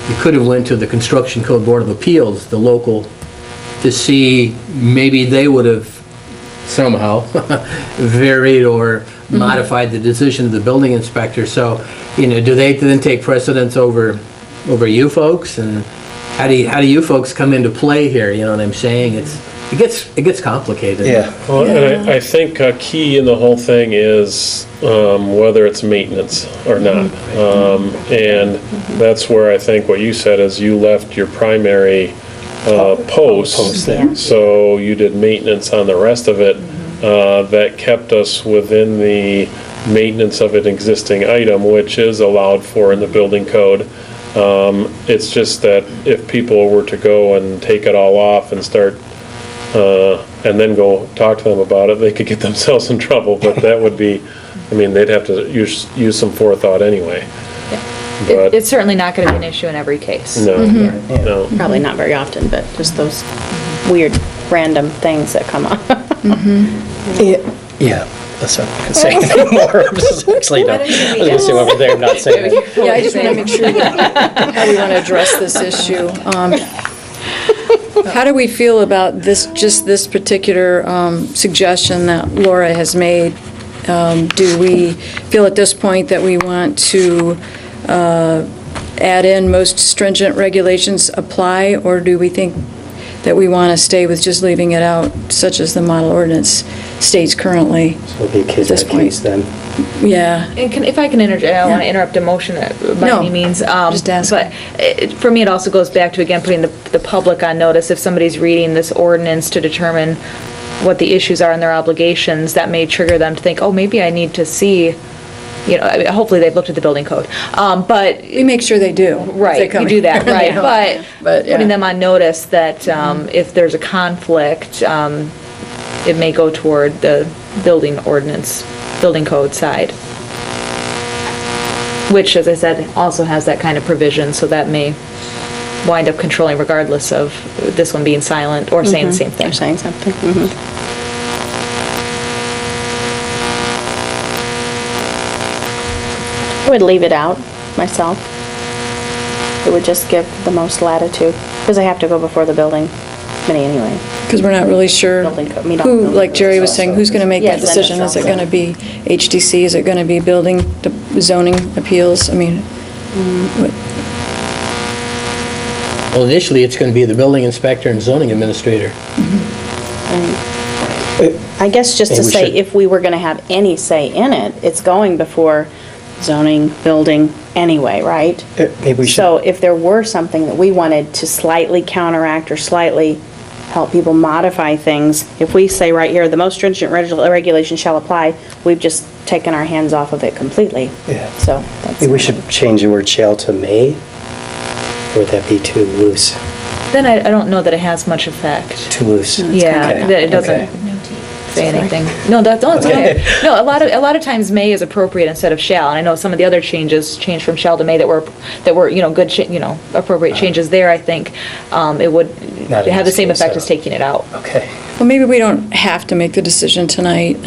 you could have went to the Construction Code Board of Appeals, the local, to see maybe they would have somehow varied or modified the decision of the building inspector. So, do they then take precedence over you folks? And how do you folks come into play here? You know what I'm saying? It gets complicated. Yeah. Well, and I think a key in the whole thing is whether it's maintenance or not. And that's where I think what you said is you left your primary post, so you did maintenance on the rest of it. That kept us within the maintenance of an existing item, which is allowed for in the building code. It's just that if people were to go and take it all off and start and then go talk to them about it, they could get themselves in trouble, but that would be, they'd have to use some forethought anyway. But It's certainly not going to be an issue in every case. no, no. Probably not very often, but just those weird, random things that come up. Yeah, that's not going to say anymore. Actually, no. I was going to say over there, I'm not saying that. Yeah, I just want to make sure that how we want to address this issue. How do we feel about this particular suggestion that Laura has made? Do we feel at this point that we want to add in most stringent regulations apply, or do we think that we want to stay with just leaving it out, such as the model ordinance states currently? So it'll be case This by point. case then. Yeah. And if I can interject, I don't want to interrupt a motion by No, any means. just asking. But for me, it also goes back to, again, putting the public on notice. If somebody's reading this ordinance to determine what the issues are and their obligations, that may trigger them to think, oh, maybe I need to see, hopefully they've looked at the building code. But, We make sure they do. if they right, come you do that, here. right. But yeah. putting them on notice that if there's a conflict, it may go toward the building code side. Which, as I said, also has that kind of provision, so that may wind up controlling regardless of this one being silent or saying the same thing. They're saying something. I would leave it out myself. It would just give the most latitude, because I have to go before the building committee anyway. Because we're not really sure Building co- I mean, not who, building like Jerry was codes saying, also. who's going to make that Yes, that decision? makes Is it sense. going to be HDC? Is it going to be building, zoning appeals? Well, initially, it's going to be the building inspector and zoning administrator. I guess just to Maybe we say, should- if we were going to have any say in it, it's going before zoning, building anyway, right? Maybe we should. So if there were something that we wanted to slightly counteract or slightly help people modify things, if we say right here, the most stringent regulations shall apply, we've just taken our hands off of it completely. Yeah. So that's. Maybe we should change the word shall to may, or would that be too loose? Then I don't know that it has much effect. Too loose? Yeah, Okay. that it doesn't Okay. say anything. No, that's okay. No, a lot of times may is appropriate instead of shall, and I know some of the other changes changed from shall to may that were good, appropriate changes there. I think it would Not in have the this same case, effect so. as taking it out. Okay. Well, maybe we don't have to make the decision tonight.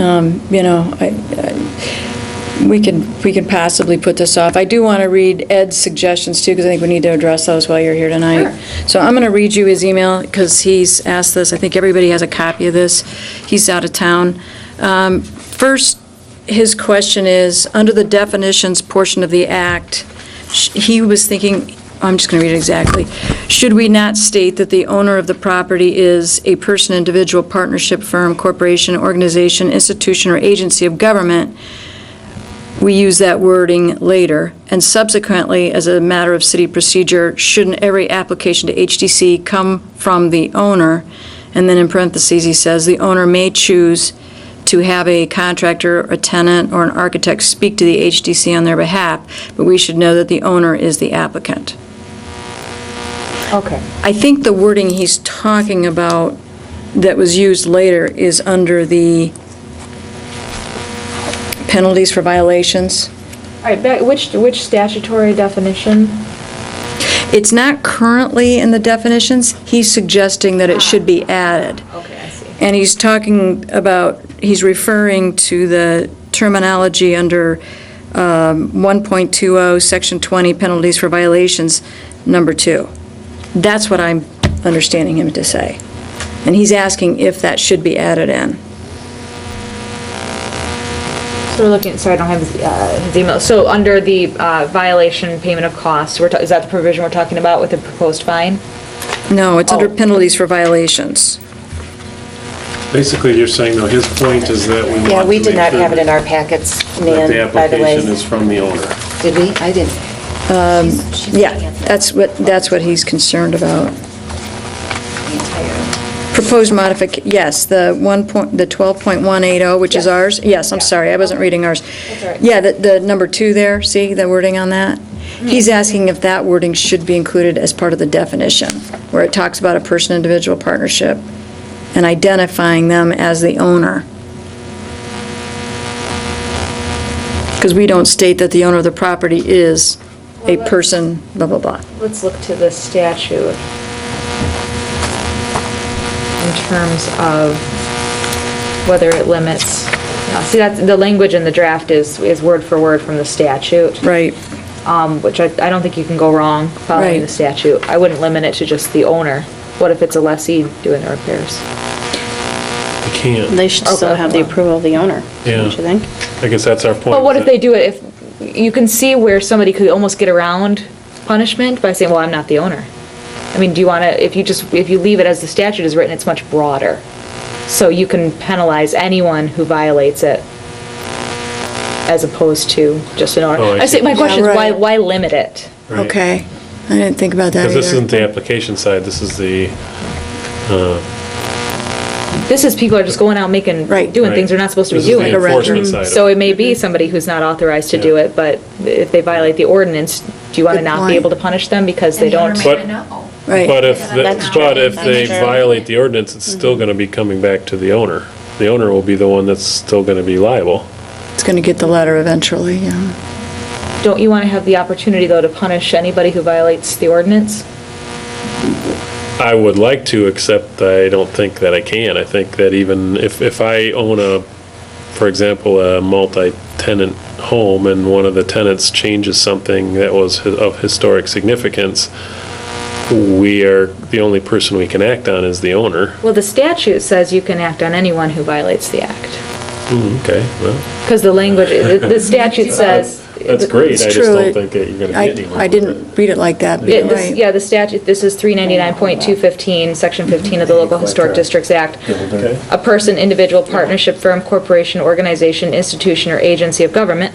We could possibly put this off. I do want to read Ed's suggestions too, because I think we need to address those while you're here tonight. So I'm going to read you his email, because he's asked this. I think everybody has a copy of this. He's out of town. First, his question is, under the definitions portion of the Act, he was thinking, I'm just going to read it exactly. Should we not state that the owner of the property is a person, individual, partnership, firm, corporation, organization, institution, or agency of government? We use that wording later. And subsequently, as a matter of city procedure, shouldn't every application to HDC come from the owner? And then in parentheses, he says, the owner may choose to have a contractor, a tenant, or an architect speak to the HDC on their behalf, but we should know that the owner is the applicant. Okay. I think the wording he's talking about that was used later is under the penalties for violations. All right, which statutory definition? It's not currently in the definitions. He's suggesting that it should be added. Okay, I see. And he's talking about, he's referring to the terminology under 1.20, Section 20, penalties for violations, number 2. That's what I'm understanding him to say. And he's asking if that should be added in. So we're looking, sorry, I don't have his email. So under the violation payment of costs, is that the provision we're talking about with the proposed fine? No, it's under penalties for violations. Basically, you're saying, though, his point is that we want to Yeah, we did make not sure have it in our packets, that the Nan, by the way. application is from the owner. Did we? I didn't. Yeah, that's what he's concerned about. Proposed yes, the 12.180, which is ours. Yes, I'm sorry, I wasn't reading ours. That's all right. Yeah, the number 2 there, see the wording on that? He's asking if that wording should be included as part of the definition, where it talks about a person, individual, partnership, and identifying them as the owner. Because we don't state that the owner of the property is a person, blah, blah, blah. Let's look to the statute in terms of whether it limits. See, that's, the language in the draft is word for word from the statute. Right. Which I don't think you can go wrong following Right. the statute. I wouldn't limit it to just the owner. What if it's a lessee doing the repairs? You can't. They should still have the approval of the owner, Yeah. don't you think? I guess that's our point. But what if they do it, if, you can see where somebody could almost get around punishment by saying, well, I'm not the owner. I mean, do you want to, if you leave it as the statute is written, it's much broader. So you can penalize anyone who violates it as opposed to just an owner. Oh, I I say, see. my question Yeah, is, right. why limit it? Right. Okay. I didn't think about that Because this either. isn't the application side, this is the, This is people are just going out making, Right. doing things they're not supposed to be this is doing. the enforcement side of it. So it may be somebody who's not authorized to do Yeah. it, but if they violate the ordinance, do you want to Good not point. be able to punish them because they don't? But- Right. But if, That's true. but if they That's true. violate the ordinance, it's still gonna be coming back to the owner. The owner will be the one that's still gonna be liable. It's going to get the letter eventually, yeah. Don't you want to have the opportunity, though, to punish anybody who violates the ordinance? I would like to, except I don't think that I can. I think that even if I own for example, a multi-tenant home and one of the tenants changes something that was of historic significance, the only person we can act on is the owner. Well, the statute says you can act on anyone who violates the act. Okay, well, Because the language, the statute says. that's great. I It's just true. don't think that you're gonna get anywhere. I didn't read it like that, but you're right. Yeah, the statute, this is 399.215, Section 15 of the Local Historic Districts Act. Okay. A person, individual, partnership, firm, corporation, organization, institution, or agency of government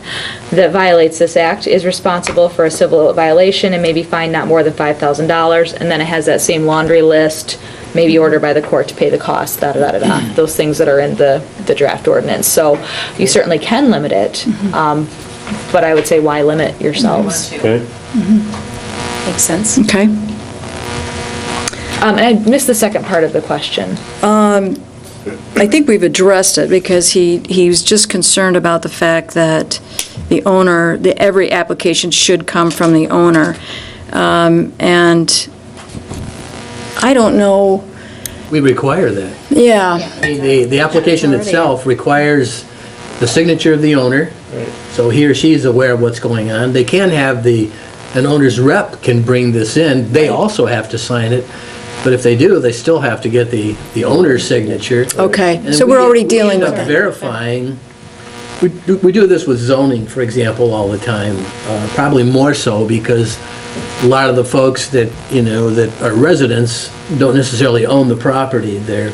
that violates this act is responsible for a civil violation and may be fined not more than $5,000. And then it has that same laundry list, may be ordered by the court to pay the cost, da-da-da-da-da, those things that are in the draft ordinance. So you certainly can limit it, but I would say why limit yourselves? Okay. Makes sense. Okay. And I missed the second part of the question. I think we've addressed it because he was just concerned about the fact that the owner, every application should come from the owner. And I don't know, We require that. yeah, The application itself requires the signature of the owner, so he or she is aware of what's going on. They can have an owner's rep can bring this in, they also have to sign it, but if they do, they still have to get the owner's signature. Okay, And so we- we're already dealing we with end up that. verifying, we do this with zoning, for example, all the time, probably more so because a lot of the folks that, that are residents don't necessarily own the property. They're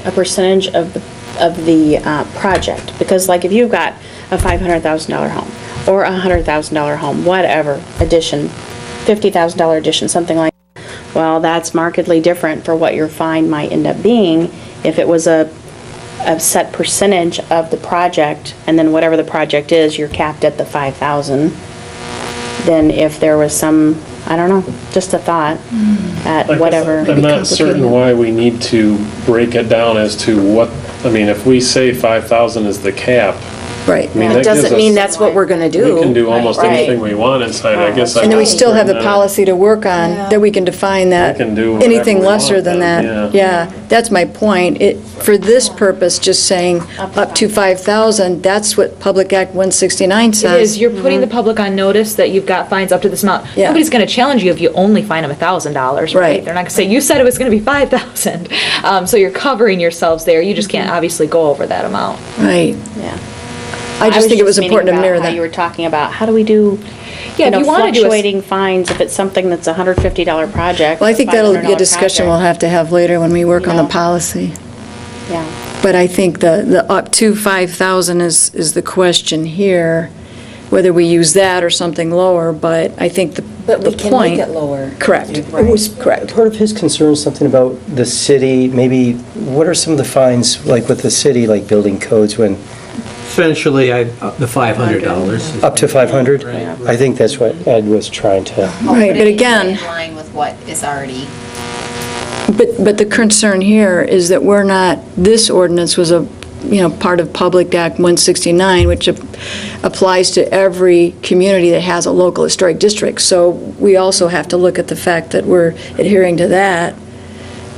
A percentage of the project, because like if you've got a $500,000 home or a $100,000 home, whatever, addition, $50,000 addition, something like that, well, that's markedly different for what your fine might end up being if it was a set percentage of the project, and then whatever the project is, you're capped at the 5,000. Then if there was some, I don't know, just a thought at Like I whatever. said, I'm not certain why we need to break it down as to what, I mean, if we say 5,000 is the cap, Right. I mean, that It gives doesn't mean us, that's what we're going to do. we can do almost Right. anything we want inside, I guess. And then we still have the I'm not policy to work on, that we can define that. We can do whatever Anything we lesser want than then, that. yeah. Yeah, that's my point. For this purpose, just saying up to 5,000, that's what Public Act 169 It says. is, you're putting the public on notice that you've got fines up to this amount. Yeah. Nobody's gonna challenge you if you only fine them $1,000, right? Right. They're not gonna say, you said it was gonna be 5,000. So you're covering yourselves there, you just can't obviously go over that amount. Right. Yeah. I just think it was meaning important to about mirror how that. You were talking about, how do we do, Yeah, if you wanna do a fluctuating fines if it's something that's a $150 project? Well, I think that'll be a $500 discussion we'll project? have to have later when we work on the Yeah. policy. Yeah. But I think the up to 5,000 is the question here, whether we use that or something lower, but I think the But we the can point. make it lower. Correct. It was correct. Part of his concern is something about the city, maybe, what are some of the fines, like with the city, like building codes, when, essentially the $500. up to 500? Right. I think that's what Ed was trying to, Right, but Put it again- in line with what is already. But the concern here is that we're not, this ordinance was part of Public Act 169, which applies to every community that has a local historic district. So we also have to look at the fact that we're adhering to that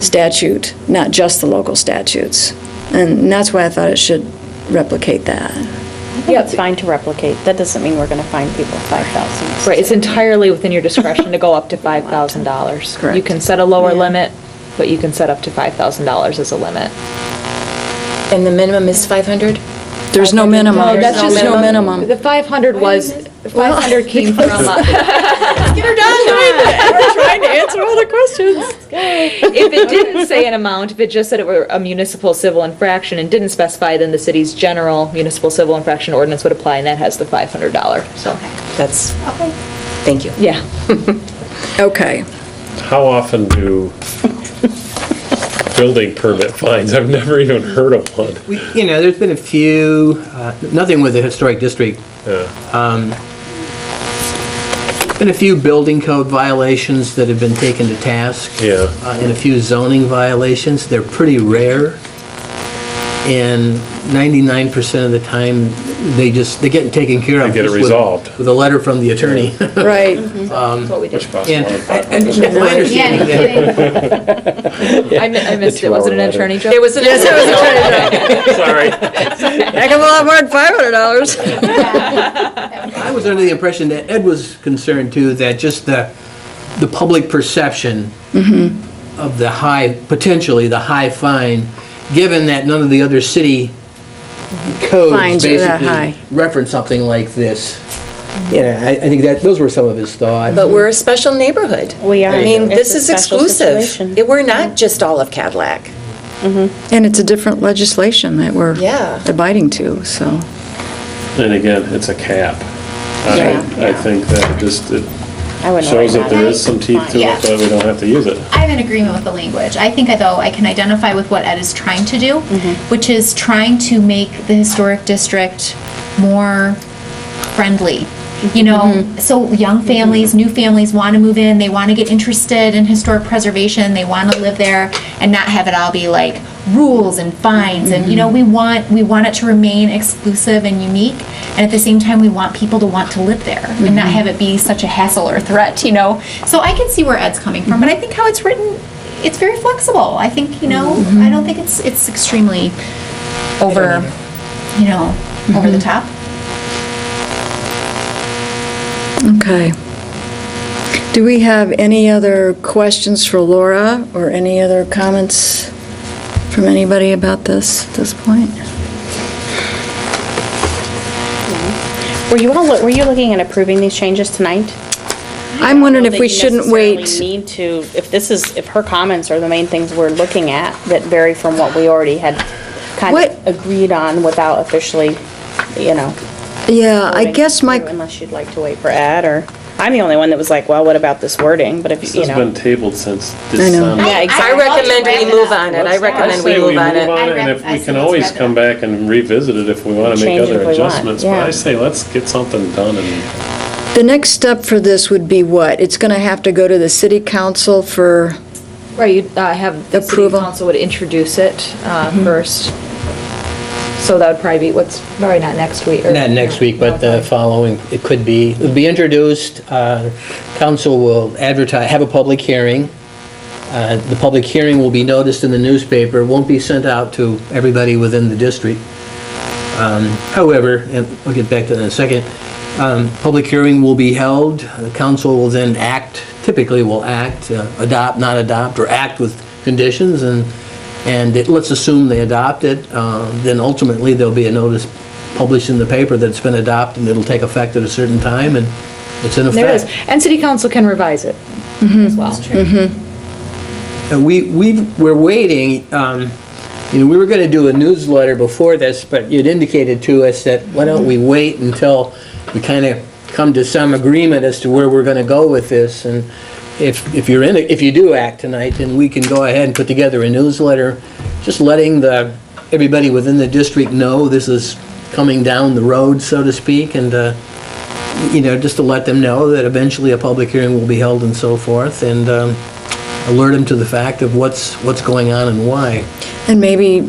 statute, not just the local statutes. And that's why I thought it should replicate that. Yeah, it's fine to replicate. That doesn't mean we're going to fine people 5,000. Right, it's entirely within your discretion to go up to $5,000. Correct. You can set a lower limit, but you can set up to $5,000 as a limit. And the minimum is 500? There's no minimum. No, that's There's just no minimum. The 500 was, 500 came from, Get her done! We're trying to answer all the questions. if it didn't say an amount, if it just said it were a municipal civil infraction and didn't specify, then the city's general municipal civil infraction ordinance would apply, and that has the $500, so. That's, thank you. Yeah. Okay. How often do building permit fines? I've never even heard of one. There's been a few, nothing with the historic district. Been a few building code violations that have been taken to task. Yeah. And a few zoning violations. They're pretty rare. And 99% of the time, they get taken care of. They get it just with- resolved. With a letter from the attorney. Right. That's what we did. Which costs And a lot of money. and my understanding that I missed it, was it an attorney joke? It was an attorney. Sorry. Heck of a lot more than $500. I was under the impression that Ed was concerned too, that just the public perception of the potentially the high fine, given that none of the other city codes Fines are that high. basically reference something like this. I think that those were some of his thoughts. But we're a special neighborhood. We are. I mean, It's this a is special exclusive. situation. We're not just all of Cadillac. And it's a different legislation that we're Yeah. abiding to, so. And again, it's a cap. I think that it I wouldn't shows worry that about there it. is some teeth to Yeah. it, but we don't have to use it. I have an agreement with the language. I think, though, I can identify with what Ed is trying to do, which is trying to make the historic district more friendly. So young families, new families want to move in, they want to get interested in historic preservation, they want to live there and not have it all be like rules and fines. And, we want it to remain exclusive and unique. And at the same time, we want people to want to live there and not have it be such a hassle or threat, So I can see where Ed's coming from, but I think how it's written, it's very flexible. I think, I don't think it's extremely over, over the top. Okay. Do we have any other questions for Laura, or any other comments from anybody about this at this point? Were you looking at approving these changes tonight? I'm wondering if That we you shouldn't necessarily wait. Need to, if her comments are the main things we're looking at that vary from what we already had kind What- of agreed on without officially, Yeah, I voting guess through, unless you'd like to wait for Ed, or, I'm the only one that was like, well, what about this wording? But if, This you has know. been tabled since know. December. Yeah, exactly. I recommend we move on it. I recommend we move on it. And if we can always come back and revisit it if we want to make Change it other if we want, adjustments. But yeah. I say, let's get something done and The next step for this would be what? It's going to have to go to the city council for, Right, you'd have the city Approval. council would introduce it first. So that would probably be, probably not next week. or- Not next week, but the following, it could be, it'll be introduced, council will advertise, have a public hearing. The public hearing will be noticed in the newspaper, won't be sent out to everybody within the district. However, and we'll get back to that in a second, public hearing will be held, the council will then act, typically will act, adopt, not adopt, or act with conditions, and let's assume they adopt it, then ultimately there'll be a notice published in the paper that it's been adopted, and it'll take effect at a certain time, and it's in There is, effect. and city council can revise it as well. And we're waiting, we were gonna do a newsletter before this, but you'd indicated to us that why don't we wait until we kind of come to some agreement as to where we're gonna go with this, and if you're in it, if you do act tonight, then we can go ahead and put together a newsletter, just letting everybody within the district know this is coming down the road, so to speak, and, just to let them know that eventually a public hearing will be held and so forth, and alert them to the fact of what's going on and why. and maybe,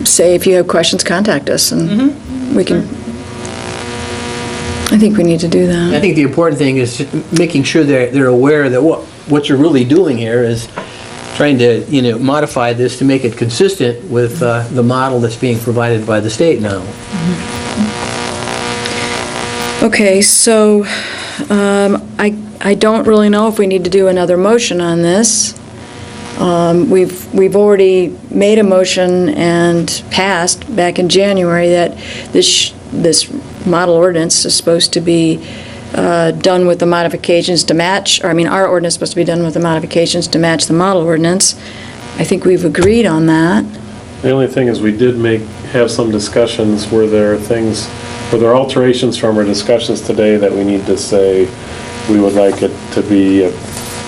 say if you have questions, contact us, and we can, I think we need to do I that. think the important thing is making sure they're aware that what you're really doing here is trying to, modify this to make it consistent with the model that's being provided by the state now. Okay, so I don't really know if we need to do another motion on this. We've already made a motion and passed back in January that this model ordinance is supposed to be done with the modifications to match, our ordinance is supposed to be done with the modifications to match the model ordinance. I think we've agreed on that. the only thing is we did have some discussions where there are alterations from our discussions today that we need to say we would like it to be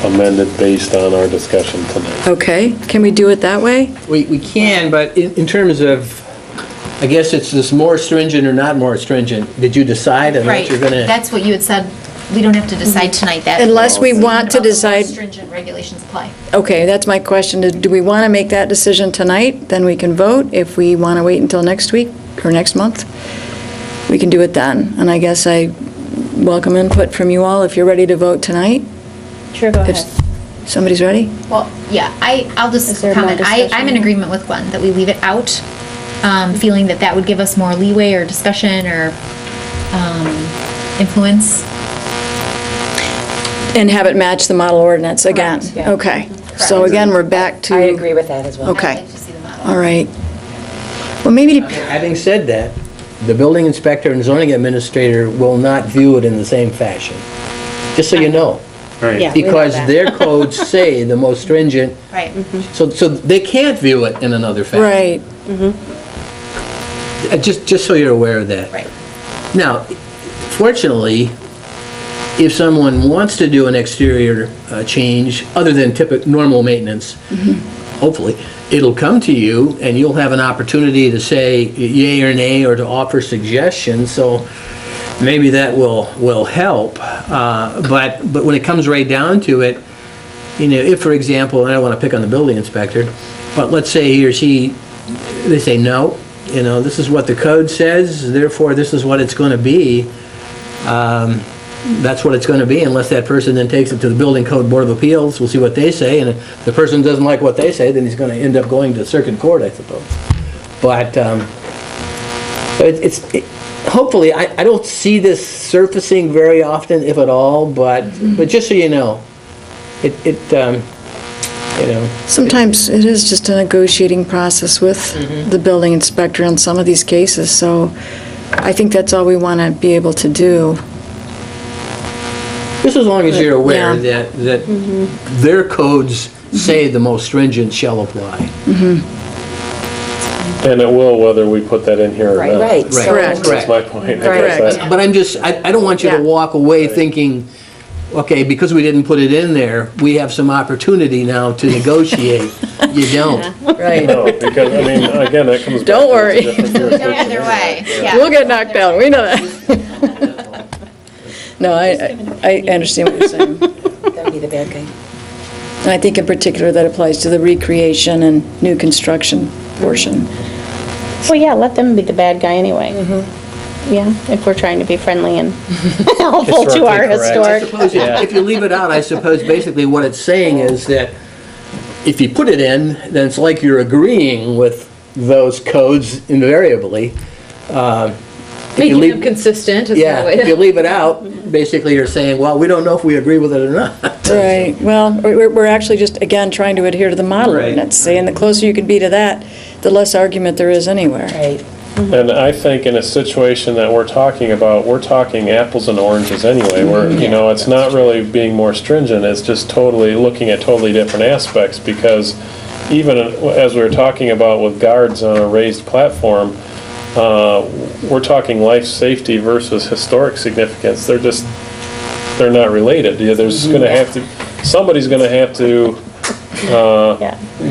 amended based on our discussion tonight. Okay, can we do it that way? We can, but in terms of, I guess it's this more stringent or not more stringent, did you decide on what Right, you're gonna? that's what you had said, we don't have to decide tonight that. Unless we want to About the more decide- Stringent regulations apply. Okay, that's my question. Do we want to make that decision tonight? Then we can vote. If we want to wait until next week or next month, we can do it then. And I guess I welcome input from you all if you're ready to vote tonight. Sure, go If ahead. somebody's ready? Well, yeah, I'll Is just there more comment. discussion? I'm in agreement with Glenn, that we leave it out, feeling that would give us more leeway or discussion or influence. And have it match the model ordinance again? Correct, yeah. Okay. So again, we're back to... I agree with that as well. Okay. I'd like to see the model. All right. Well, maybe, Having said that, the building inspector and zoning administrator will not view it in the same fashion, just so you know. Right. Yeah. we know Because that. their codes say the most stringent, Right. so they can't view it in another fashion. right. Just so you're aware of that. Right. Now, fortunately, if someone wants to do an exterior change, other than normal maintenance, hopefully, it'll come to you, and you'll have an opportunity to say yay or nay, or to offer suggestions, so maybe that will help. But when it comes right down to it, if, for example, and I don't want to pick on the building inspector, but let's say he or she, they say, no, this is what the code says, therefore this is what it's going to be. That's what it's going to be, unless that person then takes it to the Building Code Board of Appeals. We'll see what they say, and if the person doesn't like what they say, then he's going to end up going to circuit court, I suppose. But hopefully, I don't see this surfacing very often, if at all, but just so you know, Sometimes it is just a negotiating process with the building inspector on some of these cases, so I think that's all we want to be able to do. just as long as you're aware Yeah. that their codes say the most stringent shall apply. And it will whether we put that in here or not. Right. Correct. That's my point. I guess Correct. that- But I don't want you to Yeah. walk away thinking, okay, because we didn't put it in there, we have some opportunity now to negotiate. You don't. Right. No, because, I mean, again, that comes back. Don't to worry. it's a different Go jurisdiction. either way, We'll yeah. get knocked down, we know that. No, I understand what you're saying. That would be the bad guy. And I think in particular that applies to the recreation and new construction portion. Well, yeah, let them be the bad guy anyway. Yeah, if we're trying to be friendly and helpful to our Historically correct. historic. Suppose if you leave it out, I suppose basically what it's saying is that if you put it in, then it's like you're agreeing with those codes invariably. If you Making leave- them consistent is Yeah, the way if you to. leave it out, basically you're saying, well, we don't know if we agree with it or not. Right, well, we're actually just, again, trying to adhere to the model Right. ordinance, saying the closer you can be to that, the less argument there is anywhere. Right. And I think in a situation that we're talking about, we're talking apples and oranges anyway. We're, it's not really being more stringent, it's just totally looking at totally different aspects, because even as we were talking about with guards on a raised platform, we're talking life safety versus historic significance. They're not related. There's gonna have to, somebody's gonna have to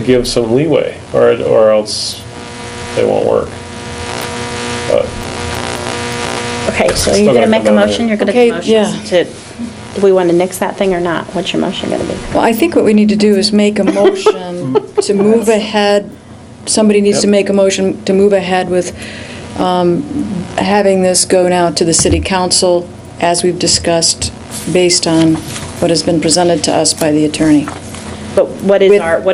give some leeway, or else they won't work. But Okay, so Still you're gotta gonna make a come down motion, there. you're gonna Okay, make yeah. motions to, do we want to nix that thing or not? What's your motion gonna be? Well, I think what we need to do is make a motion to move ahead, somebody needs to make a motion to move ahead with having this go now to the city council, as we've discussed, based on what has been presented to us by the attorney. But what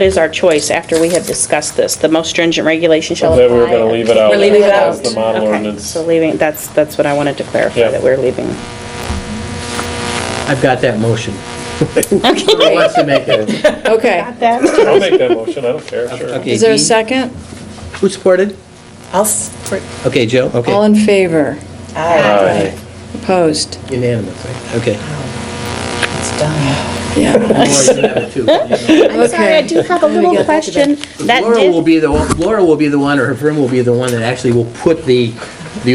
is our choice after we have discussed this? The most stringent regulation shall apply? that we're gonna leave it out. We're leaving it as out? the model Okay, ordinance. so leaving, that's what I wanted to clarify, Yeah. that we're leaving. I've got that motion. Whoever wants to make it. Okay, I'll make that motion, I don't care, sure. Okay, is there a Dean? second? Who supported? I'll support. Okay, Joe, okay. All in favor? Aye. Opposed? Unanimous, right? Okay. It's done. Yeah. Laura, you have it too. I'm sorry, I do have a little question. That Laura will did, be the one, or her firm will be the one that actually will put the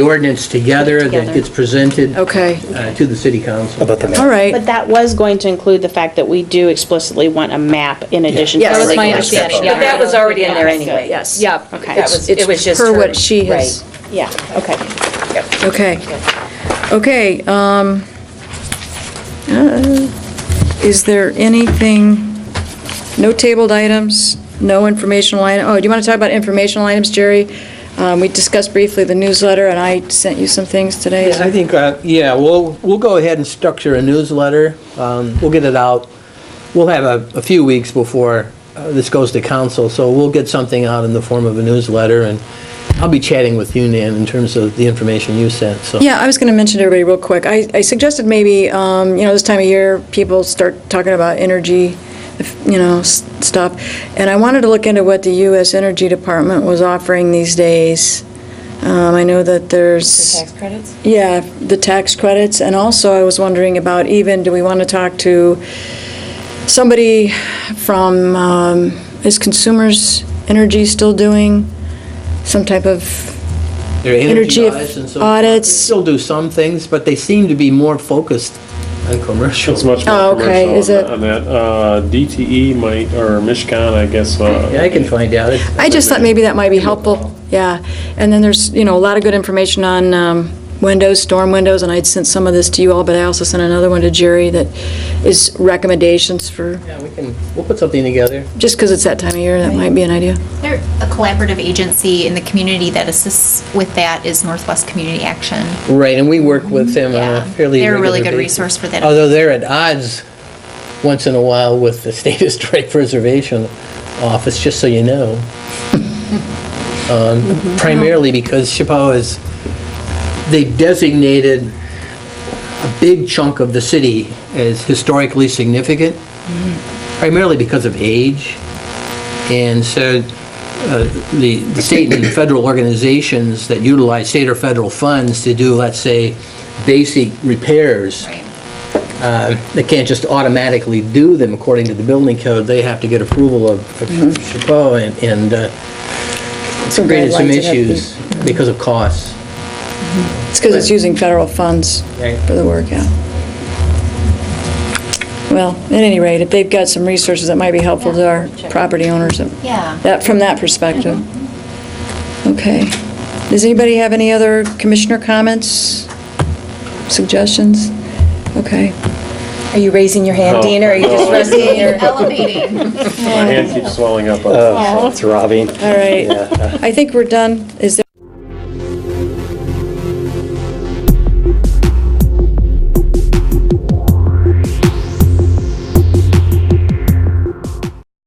ordinance together that Together. gets presented Okay, to the city council. About the map. all right. but that was going to include the fact that we do explicitly want a map in addition to. Yes. the That was my regulation. understanding, But that was already in there anyway. Yes. Yep. Okay. That was, it was just per her. what she has. Yeah, okay. Okay. Okay, is there anything, no tabled items, no informational item? Oh, do you want to talk about informational items, Jerry? We discussed briefly the newsletter, and I sent you some things today. Yeah, I think, we'll go ahead and structure a newsletter. We'll get it out. We'll have a few weeks before this goes to council, so we'll get something out in the form of a newsletter, and I'll be chatting with you, Nan, in terms of the information you sent, so. Yeah, I was going to mention to everybody real quick. I suggested maybe, this time of year, people start talking about energy, stuff. And I wanted to look into what the U.S. Energy Department was offering these days. I know that there's... Tax credits? Yeah, the tax credits. And also I was wondering about do we want to talk to somebody from, is Consumers Energy still doing some type of There are energy audits and so forth. audits? They still do some things, but they seem to be more focused on commercial. It's much more Oh, okay. commercial Is it- on that. DTE might, or Mishcon, I guess. Yeah, I can find out. I just thought maybe that might be helpful, yeah. And then there's, a lot of good information on windows, storm windows, and I'd sent some of this to you all, but I also sent another one to Jerry that is recommendations for, Yeah, we'll put something together. just because it's that time of year, that might be an idea. There, a collaborative agency in the community that assists with that is Northwest Community Action. Right, and we work with them on a Yeah, fairly they're a really regular good basis. resource for that. Although they're at odds once in a while with the State Historic Preservation Office, just so you know. primarily because Chappaqua is, they've designated a big chunk of the city as historically significant, primarily because of age. And so the state and federal organizations that utilize state or federal funds to do, let's say, basic repairs, they can't just automatically do them according to the building code. They have to get approval of Chappaqua, and it's created some guidelines that have to be- issues because of costs. It's because it's using federal funds Right. for the work, yeah. Well, at any rate, if they've got some resources that might be helpful to our property owners, Yeah. that, from that perspective. Okay. Does anybody have any other commissioner comments, suggestions? Okay. Are you raising your hand, Dean, or are you just resting your? Elevating. My hand keeps swelling up. Oh, it's throbbing. All right. Yeah. I think we're done. Is there